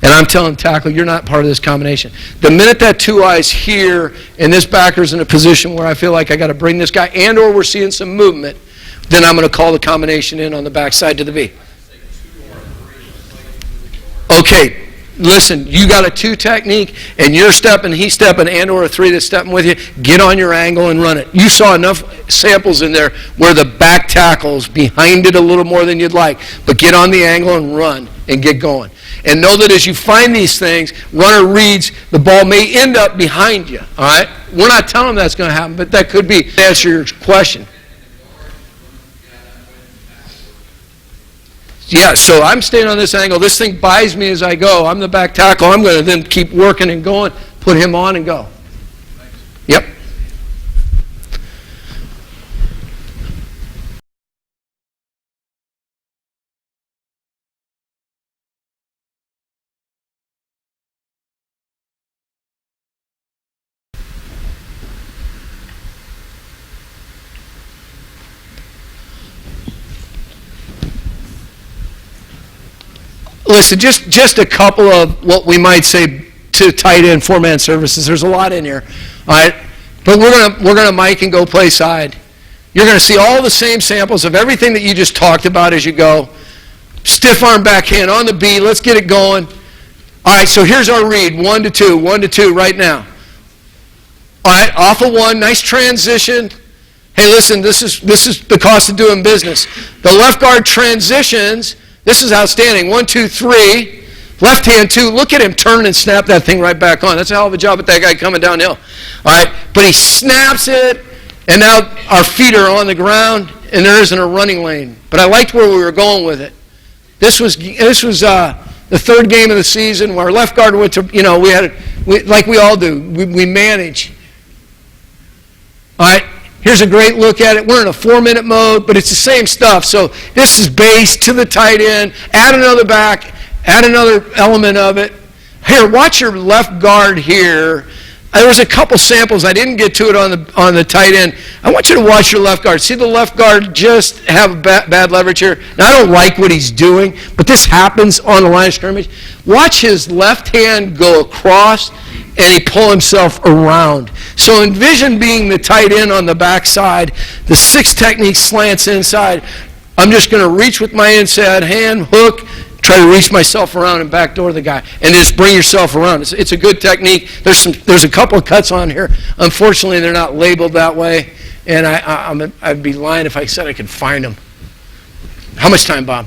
And I'm telling tackle, you're not part of this combination. The minute that 2-eye's here and this backer's in a position where I feel like I got to bring this guy and or we're seeing some movement, then I'm going to call the combination in on the backside to the B. Okay. Listen, you got a 2 technique, and you're stepping, he's stepping, and or a 3 that's stepping with you. Get on your angle and run it. You saw enough samples in there where the back tackle's behind it a little more than you'd like, but get on the angle and run and get going. And know that as you find these things, runner reads, the ball may end up behind you, all right? We're not telling them that's going to happen, but that could be to answer your question. Yeah, so I'm staying on this angle. This thing buys me as I go. I'm the back tackle. I'm going to then keep working and going, put him on and go. Yep. Listen, just a couple of what we might say to tight end 4-man services. There's a lot in here, all right. But we're gonna mic and go play side. You're gonna see all the same samples of everything that you just talked about as you go. Stiff arm backhand on the B. Let's get it going. All right. So here's our read: 1 to 2, 1 to 2 right now. All right. Off of 1, nice transition. Hey, listen, this is the cost of doing business. The left guard transitions. This is outstanding. 1, 2, 3. Left hand 2. Look at him turn and snap that thing right back on. That's a hell of a job with that guy coming downhill. All right. But he snaps it, and now our feet are on the ground, and there isn't a running lane. But I liked where we were going with it. This was the 3rd game of the season where our left guard went to, you know, like we all do. We manage. All right. Here's a great look at it. We're in a 4-minute mode, but it's the same stuff. So this is base to the tight end. Add another back. Add another element of it. Here, watch your left guard here. There was a couple samples. I didn't get to it on the tight end. I want you to watch your left guard. See the left guard just have bad leverage here. Now, I don't like what he's doing, but this happens on the line of scrimmage. Watch his left hand go across, and he pull himself around. So envision being the tight end on the backside. The 6 technique slants inside. I'm just going to reach with my inside hand, hook, try to reach myself around and backdoor the guy, and just bring yourself around. It's a good technique. There's a couple of cuts on here. Unfortunately, they're not labeled that way, and I'd be lying if I said I could find them. How much time, Bob?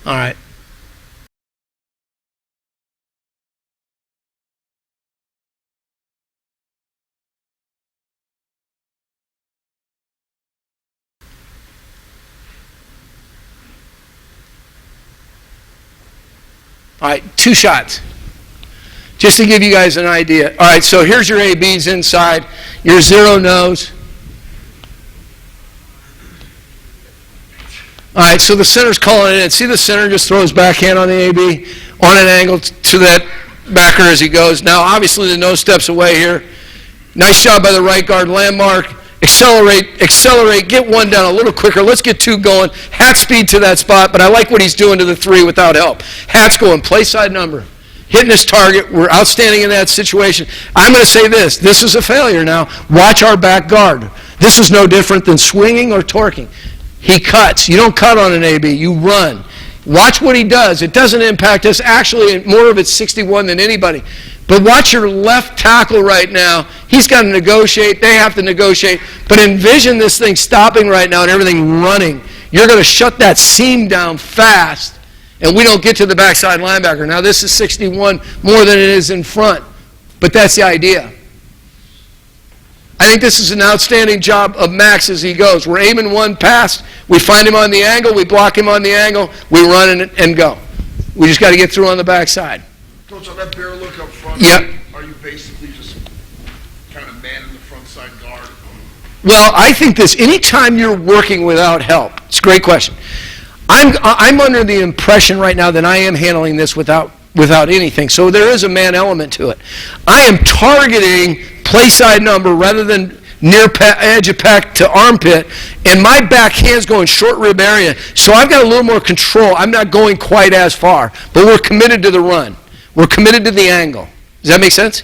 All right. All right, 2 shots. Just to give you guys an idea. All right, so here's your ABs inside. Your 0 nose. All right, so the center's calling it in. See the center just throws backhand on the AB on an angle to that backer as he goes. Now, obviously, the nose steps away here. Nice job by the right guard, landmark. Accelerate, get 1 down a little quicker. Let's get 2 going. Hat speed to that spot, but I like what he's doing to the 3 without help. Hat's going, play side number. Hitting his target. We're outstanding in that situation. I'm going to say this. This is a failure now. Watch our back guard. This is no different than swinging or torquing. He cuts. You don't cut on an AB. You run. Watch what he does. It doesn't impact us. Actually, more of it's 61 than anybody. But watch your left tackle right now. He's got to negotiate. They have to negotiate. But envision this thing stopping right now and everything running. You're going to shut that seam down fast, and we don't get to the backside linebacker. Now, this is 61 more than it is in front. But that's the idea. I think this is an outstanding job of Max as he goes. We're aiming 1 pass. We find him on the angle. We block him on the angle. We run and go. We just got to get through on the backside. Coach, on that bear look up front, Yep. Are you basically just kind of manning the front side guard? Well, I think this, anytime you're working without help, it's a great question. I'm under the impression right now that I am handling this without anything. So there is a man element to it. I am targeting play side number rather than near edge of pack to armpit, and my back hand's going short rib area. So I've got a little more control. I'm not going quite as far, but we're committed to the run. We're committed to the angle. Does that make sense?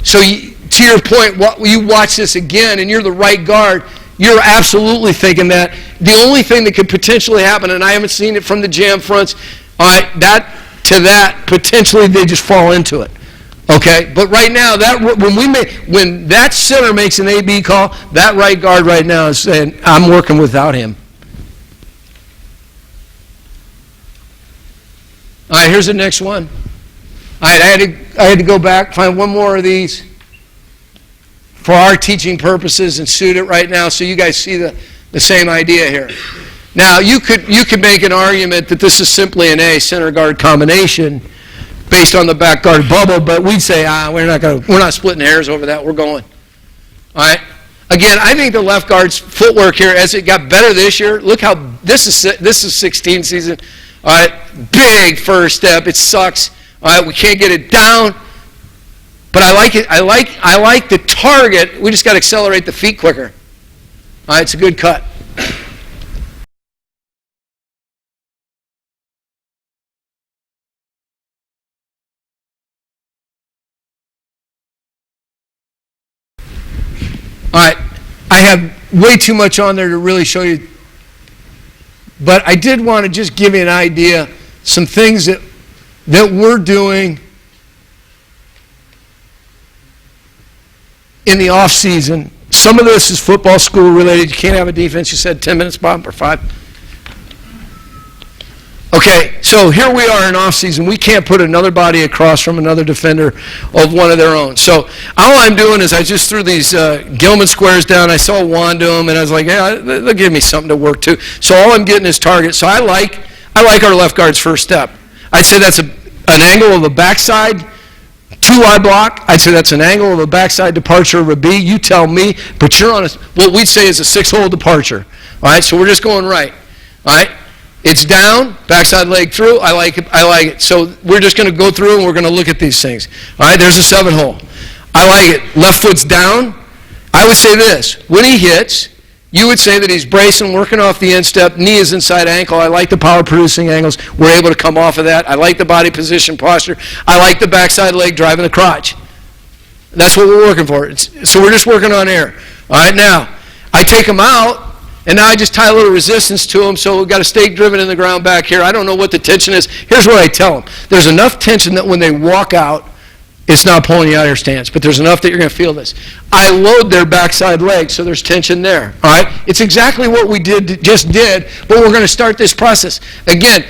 So to your point, you watch this again, and you're the right guard, you're absolutely thinking that. The only thing that could potentially happen, and I haven't seen it from the jam fronts, all right, that potentially they just fall into it. Okay, but right now, when that center makes an AB call, that right guard right now is saying, I'm working without him. All right, here's the next one. All right, I had to go back, find one more of these for our teaching purposes and suit it right now so you guys see the same idea here. Now, you could make an argument that this is simply an A center guard combination based on the back guard bubble, but we'd say, we're not splitting hairs over that. We're going. All right. Again, I think the left guard's footwork here, as it got better this year. Look how this is 16 season. All right, big first step. It sucks. All right, we can't get it down, but I like it. I like the target. We just got to accelerate the feet quicker. All right, it's a good cut. All right, I have way too much on there to really show you, but I did want to just give you an idea, some things that we're doing in the off season. Some of this is football school related. You can't have a defense. You said 10 minutes, Bob, or 5. Okay, so here we are in off season. We can't put another body across from another defender of one of their own. So all I'm doing is I just threw these Gilman squares down. I saw Juan do them, and I was like, yeah, they'll give me something to work to. So all I'm getting is target. So I like our left guard's first step. I'd say that's an angle of the backside, 2-eye block. I'd say that's an angle of a backside departure of a B. You tell me, but you're on what we'd say is a 6-hole departure. All right, so we're just going right. All right. It's down, backside leg through. I like it. So we're just going to go through and we're going to look at these things. All right, there's a 7-hole. I like it. Left foot's down. I would say this. When he hits, you would say that he's bracing, working off the instep. Knee is inside ankle. I like the power-producing angles. We're able to come off of that. I like the body position posture. I like the backside leg driving the crotch. That's what we're working for. So we're just working on air. All right, now, I take him out. And now I just tie a little resistance to them, so we've got a stake driven in the ground back here. I don't know what the tension is. Here's what I tell them. There's enough tension that when they walk out, it's not pulling you out of your stance, but there's enough that you're going to feel this. I load their backside leg, so there's tension there. All right? It's exactly what we just did, but we're going to start this process. Again,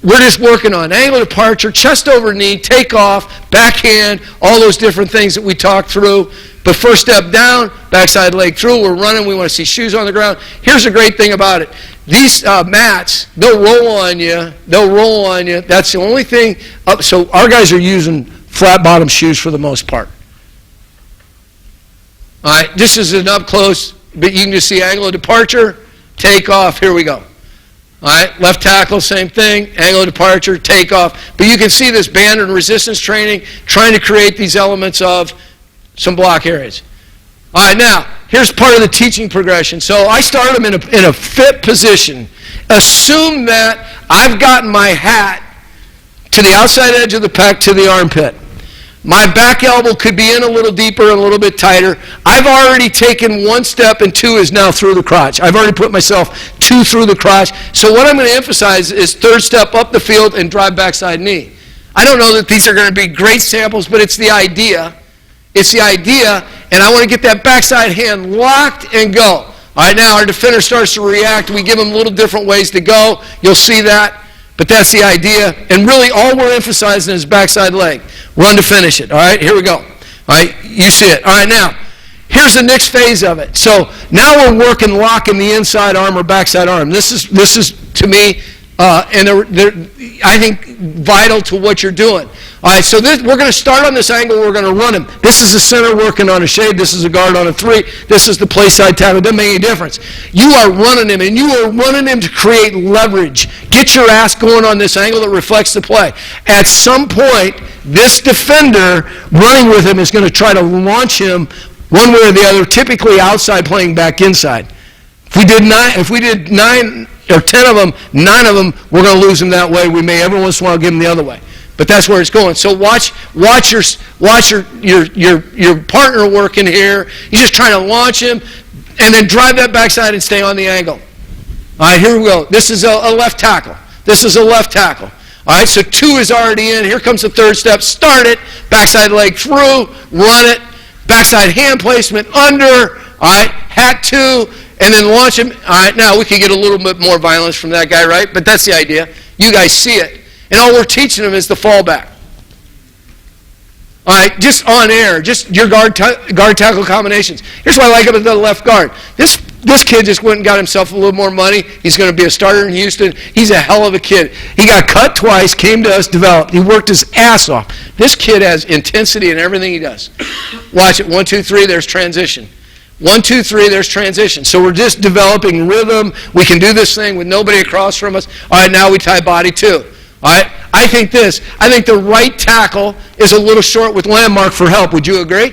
we're just working on angle of departure, chest over knee, takeoff, backhand, all those different things that we talked through. But first step down, backside leg through, we're running, we want to see shoes on the ground. Here's the great thing about it. These mats, they'll roll on you. That's the only thing. So our guys are using flat bottom shoes for the most part. All right, this is an up close, but you can just see angle of departure, take off, here we go. All right, left tackle, same thing, angle of departure, take off. But you can see this band and resistance training, trying to create these elements of some block areas. All right, now, here's part of the teaching progression. So I start them in a fit position. Assume that I've gotten my hat to the outside edge of the pec to the armpit. My back elbow could be in a little deeper and a little bit tighter. I've already taken one step, and two is now through the crotch. I've already put myself two through the crotch. So what I'm going to emphasize is third step up the field and drive backside knee. I don't know that these are going to be great samples, but it's the idea. It's the idea, and I want to get that backside hand locked and go. All right, now our defender starts to react. We give him little different ways to go. You'll see that. But that's the idea. And really all we're emphasizing is backside leg. Run to finish it. All right, here we go. All right, you see it. All right, now, here's the next phase of it. So now we're working locking the inside arm or backside arm. This is to me, I think, vital to what you're doing. All right, so we're going to start on this angle. We're going to run him. This is the center working on a shade. This is a guard on a 3. This is the play side tackle. It doesn't make any difference. You are running him, and you are running him to create leverage. Get your ass going on this angle that reflects the play. At some point, this defender running with him is going to try to launch him one way or the other, typically outside playing back inside. If we did 9 or 10 of them, 9 of them, we're going to lose them that way. We may every once in a while give them the other way. But that's where it's going. So watch your partner working here. You're just trying to launch him, and then drive that backside and stay on the angle. All right, here we go. This is a left tackle. This is a left tackle. All right, so 2 is already in. Here comes the third step. Start it. Backside leg through. Run it. Backside hand placement under. All right, hat 2, and then launch him. All right, now we can get a little bit more violence from that guy, right? But that's the idea. You guys see it. And all we're teaching them is the fallback. All right, just on air, just your guard tackle combinations. Here's what I like about the left guard. This kid just went and got himself a little more money. He's going to be a starter in Houston. He's a hell of a kid. He got cut twice, came to us, developed. He worked his ass off. This kid has intensity in everything he does. Watch it. 1, 2, 3, there's transition. 1, 2, 3, there's transition. So we're just developing rhythm. We can do this thing with nobody across from us. All right, now we tie body 2. All right, I think the right tackle is a little short with landmark for help. Would you agree?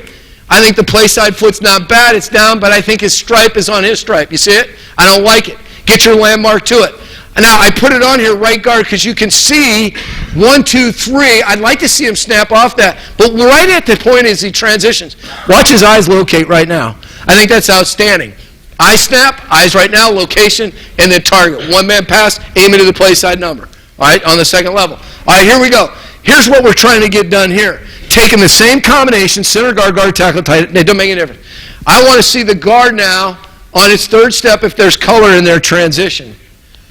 I think the play side foot's not bad. It's down, but I think his stripe is on his stripe. You see it? I don't like it. Get your landmark to it. Now, I put it on here, right guard, because you can see 1, 2, 3. I'd like to see him snap off that. But right at the point as he transitions, watch his eyes locate right now. I think that's outstanding. Eye snap, eyes right now, location, and then target. One-man pass, aim into the play side number. All right, on the second level. All right, here we go. Here's what we're trying to get done here. Taking the same combination, center guard, tackle, tight, it don't make any difference. I want to see the guard now on its third step if there's color in their transition.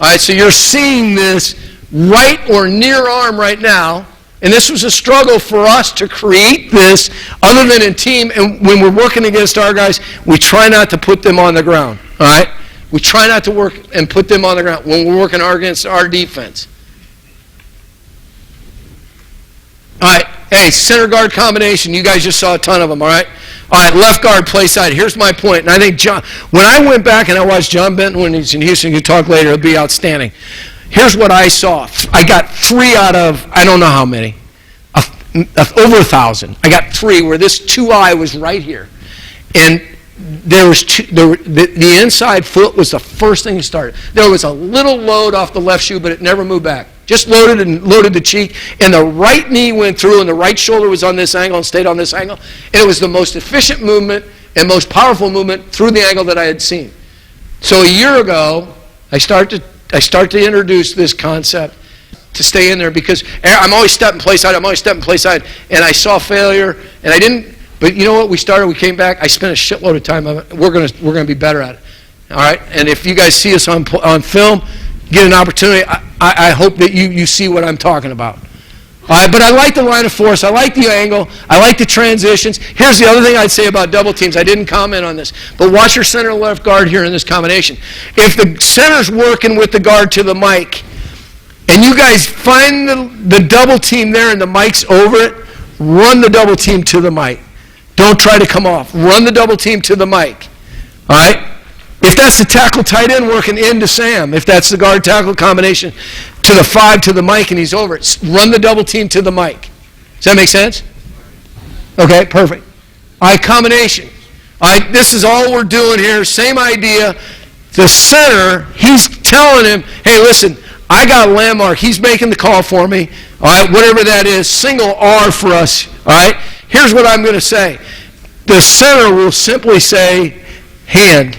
All right, so you're seeing this right or near arm right now, and this was a struggle for us to create this other than in team, and when we're working against our guys, we try not to put them on the ground, all right? We try not to work and put them on the ground when we're working against our defense. All right, hey, center guard combination. You guys just saw a ton of them, all right? All right, left guard, play side. Here's my point. And I think when I went back and I watched John Benton when he's in Houston, you can talk later, it'll be outstanding. Here's what I saw. I got 3 out of, I don't know how many, over 1,000. I got 3 where this 2-eye was right here. And there was the inside foot was the first thing he started. There was a little load off the left shoe, but it never moved back. Just loaded the cheek, and the right knee went through, and the right shoulder was on this angle and stayed on this angle. And it was the most efficient movement and most powerful movement through the angle that I had seen. So a year ago, I start to introduce this concept to stay in there because I'm always stepping play side, and I saw failure, and I didn't. But you know what? We came back. I spent a shitload of time on it. We're gonna be better at it. All right. And if you guys see us on film, get an opportunity. I hope that you see what I'm talking about. All right, but I like the line of force. I like the angle. I like the transitions. Here's the other thing I'd say about double teams. I didn't comment on this, but watch your center and left guard here in this combination. If the center's working with the guard to the mic, and you guys find the double team there and the mic's over it, run the double team to the mic. Don't try to come off. Run the double team to the mic. All right? If that's the tackle tight end working into Sam, if that's the guard tackle combination to the 5 to the mic and he's over it, run the double team to the mic. Does that make sense? Okay, perfect. All right, combination. All right, this is all we're doing here. Same idea. The center, he's telling him, hey, listen, I got a landmark. He's making the call for me. All right, whatever that is, single R for us. All right, here's what I'm going to say. The center will simply say hand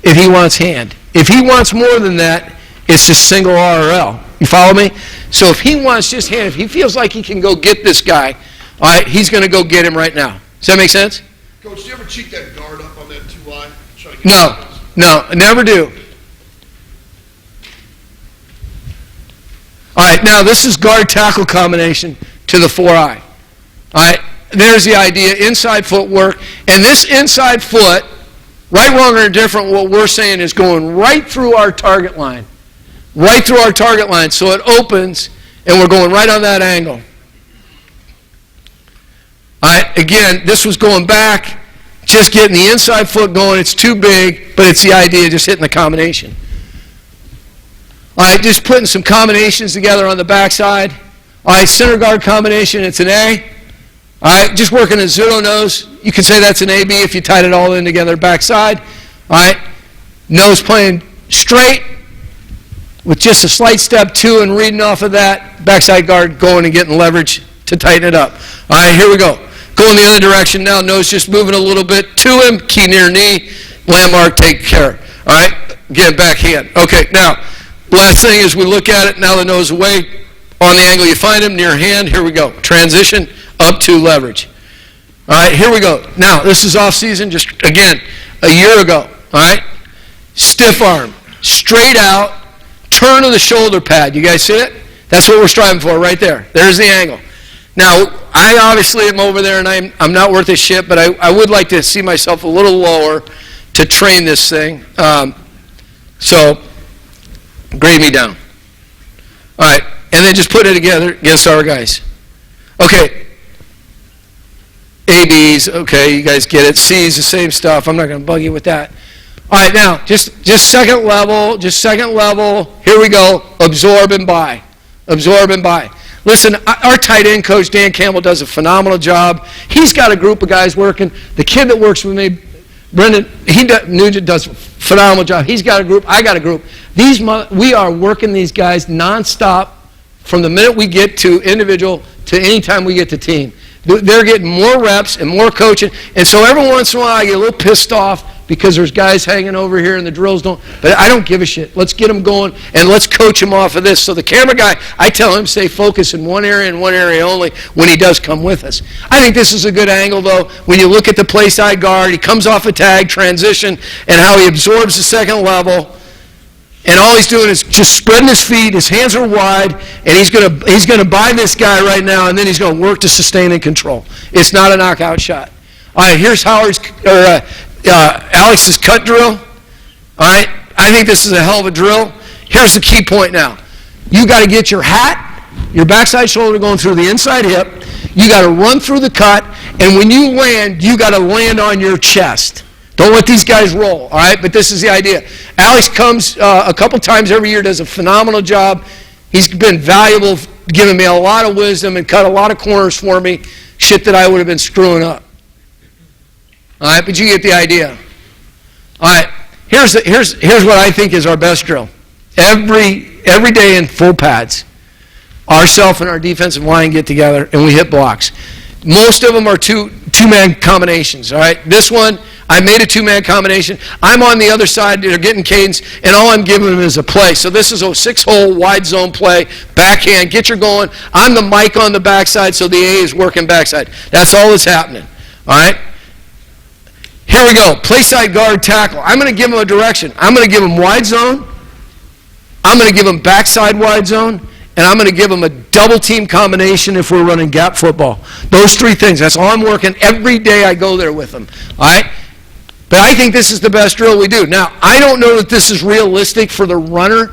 if he wants hand. If he wants more than that, it's just single R or L. You follow me? So if he wants just hand, if he feels like he can go get this guy, all right, he's going to go get him right now. Does that make sense? Coach, do you ever cheat that guard up on that 2-eye? No, I never do. All right, now this is guard tackle combination to the 4-eye. All right, there's the idea, inside footwork. And this inside foot, right, wrong, or indifferent, what we're saying is going right through our target line. Right through our target line. So it opens, and we're going right on that angle. All right, again, this was going back, just getting the inside foot going. It's too big, but it's the idea of just hitting the combination. All right, just putting some combinations together on the backside. All right, center guard combination, it's an A. All right, just working a zero nose. You can say that's an AB if you tied it all in together backside. All right, nose playing straight with just a slight step 2 and reading off of that. Backside guard going and getting leverage to tighten it up. All right, here we go. Going the other direction now. Nose just moving a little bit to him. Key near knee. Landmark, take care. All right, again, backhand. Okay, now, last thing is we look at it. Now the nose away. On the angle you find him, near hand. Here we go. Transition, up to leverage. All right, here we go. Now, this is off season, just, again, a year ago. All right, stiff arm, straight out, turn of the shoulder pad. You guys see it? That's what we're striving for right there. There's the angle. Now, I obviously am over there, and I'm not worth a shit, but I would like to see myself a little lower to train this thing. So, grade me down. All right, and then just put it together against our guys. Okay. ABs, okay, you guys get it. C's, the same stuff. I'm not going to bug you with that. All right, now, just second level, Here we go. Absorb and buy. Absorb and buy. Listen, our tight end coach, Dan Campbell, does a phenomenal job. He's got a group of guys working. The kid that works with me, Brendan, Nugent does a phenomenal job. He's got a group. I got a group. We are working these guys nonstop from the minute we get to individual to any time we get to team. They're getting more reps and more coaching. And so every once in a while I get a little pissed off because there's guys hanging over here and the drills don't. But I don't give a shit. Let's get them going and let's coach them off of this. So the camera guy, I tell him stay focused in one area and one area only when he does come with us. I think this is a good angle though. When you look at the play side guard, he comes off a tag, transition, and how he absorbs the second level. And all he's doing is just spreading his feet. His hands are wide, and he's gonna buy this guy right now, and then he's gonna work to sustain and control. It's not a knockout shot. All right, here's Alex's cut drill. All right, I think this is a hell of a drill. Here's the key point now. You got to get your hat, your backside shoulder going through the inside hip. You got to run through the cut, and when you land, you got to land on your chest. Don't let these guys roll, all right? But this is the idea. Alex comes a couple times every year, does a phenomenal job. He's been valuable, giving me a lot of wisdom and cut a lot of corners for me, shit that I would have been screwing up. All right, but you get the idea. All right, here's what I think is our best drill. Every day in full pads, ourself and our defensive line get together and we hit blocks. Most of them are two-man combinations, all right? This one, I made a two-man combination. I'm on the other side. They're getting cadence, and all I'm giving them is a play. So this is a 6-hole wide zone play, backhand, get your going. I'm the mic on the backside, so the A is working backside. That's all that's happening, all right? Here we go, play side guard tackle. I'm going to give them a direction. I'm going to give them wide zone, I'm going to give them backside wide zone, and I'm going to give them a double team combination if we're running gap football. Those three things. That's all I'm working every day I go there with them. All right? But I think this is the best drill we do. Now, I don't know that this is realistic for the runner,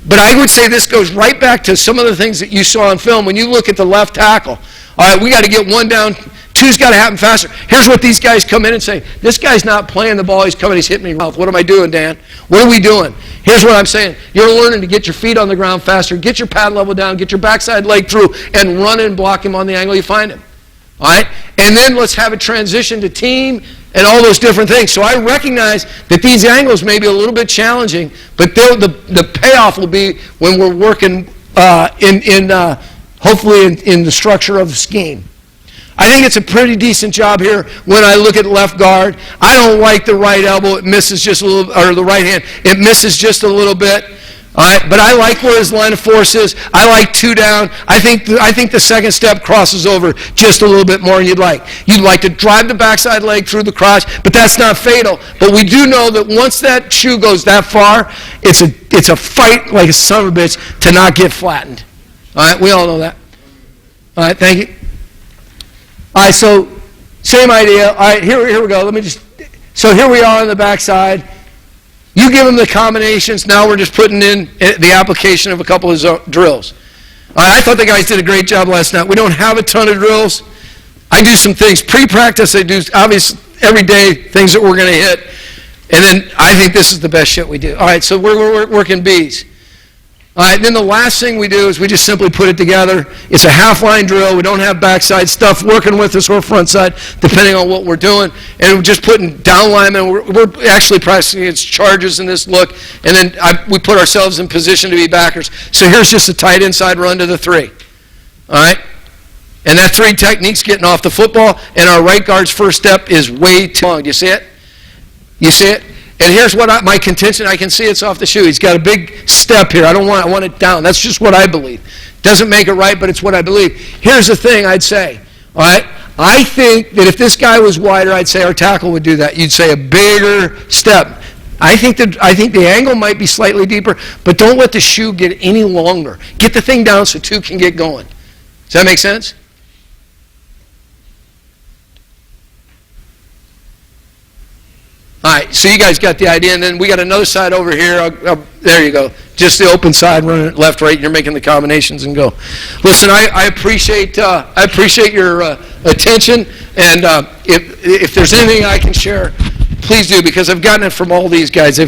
but I would say this goes right back to some of the things that you saw on film. When you look at the left tackle, all right, we got to get one down. Two's got to happen faster. Here's what these guys come in and say. This guy's not playing the ball. He's coming. He's hitting me in the mouth. What am I doing, Dan? What are we doing? Here's what I'm saying. You're learning to get your feet on the ground faster, get your pad level down, get your backside leg through, and run and block him on the angle you find him. All right? And then let's have a transition to team and all those different things. So I recognize that these angles may be a little bit challenging, but the payoff will be when we're working hopefully in the structure of the scheme. I think it's a pretty decent job here when I look at left guard. I don't like the right elbow. It misses just a little, or the right hand. It misses just a little bit. All right, but I like where his line of force is. I like 2 down. I think the second step crosses over just a little bit more than you'd like. You'd like to drive the backside leg through the crotch, but that's not fatal. But we do know that once that shoe goes that far, it's a fight like a son of a bitch to not get flattened. All right, we all know that. All right, thank you. All right, so same idea. All right, here we go. So here we are on the backside. You give them the combinations. Now we're just putting in the application of a couple of drills. All right, I thought the guys did a great job last night. We don't have a ton of drills. I do some things pre-practice. I do obviously every day things that we're going to hit, and then I think this is the best shit we do. All right, so we're working Bs. All right, then the last thing we do is we just simply put it together. It's a half-line drill. We don't have backside stuff working with us or front side, depending on what we're doing. And we're just putting down linemen. We're actually practicing against charges in this look. And then we put ourselves in position to be backers. So here's just a tight inside run to the 3. All right? And that 3 technique's getting off the football, and our right guard's first step is way too long. Do you see it? You see it? And here's what my contention, I can see it's off the shoe. He's got a big step here. I want it down. That's just what I believe. Doesn't make it right, but it's what I believe. Here's the thing I'd say, all right? I think that if this guy was wider, I'd say our tackle would do that. You'd say a bigger step. I think the angle might be slightly deeper, but don't let the shoe get any longer. Get the thing down so 2 can get going. Does that make sense? All right, so you guys got the idea, and then we got another side over here. There you go. Just the open side, run it left, right, and you're making the combinations and go. Listen, I appreciate your attention, and if there's anything I can share, please do, because I've gotten it from all these guys. They've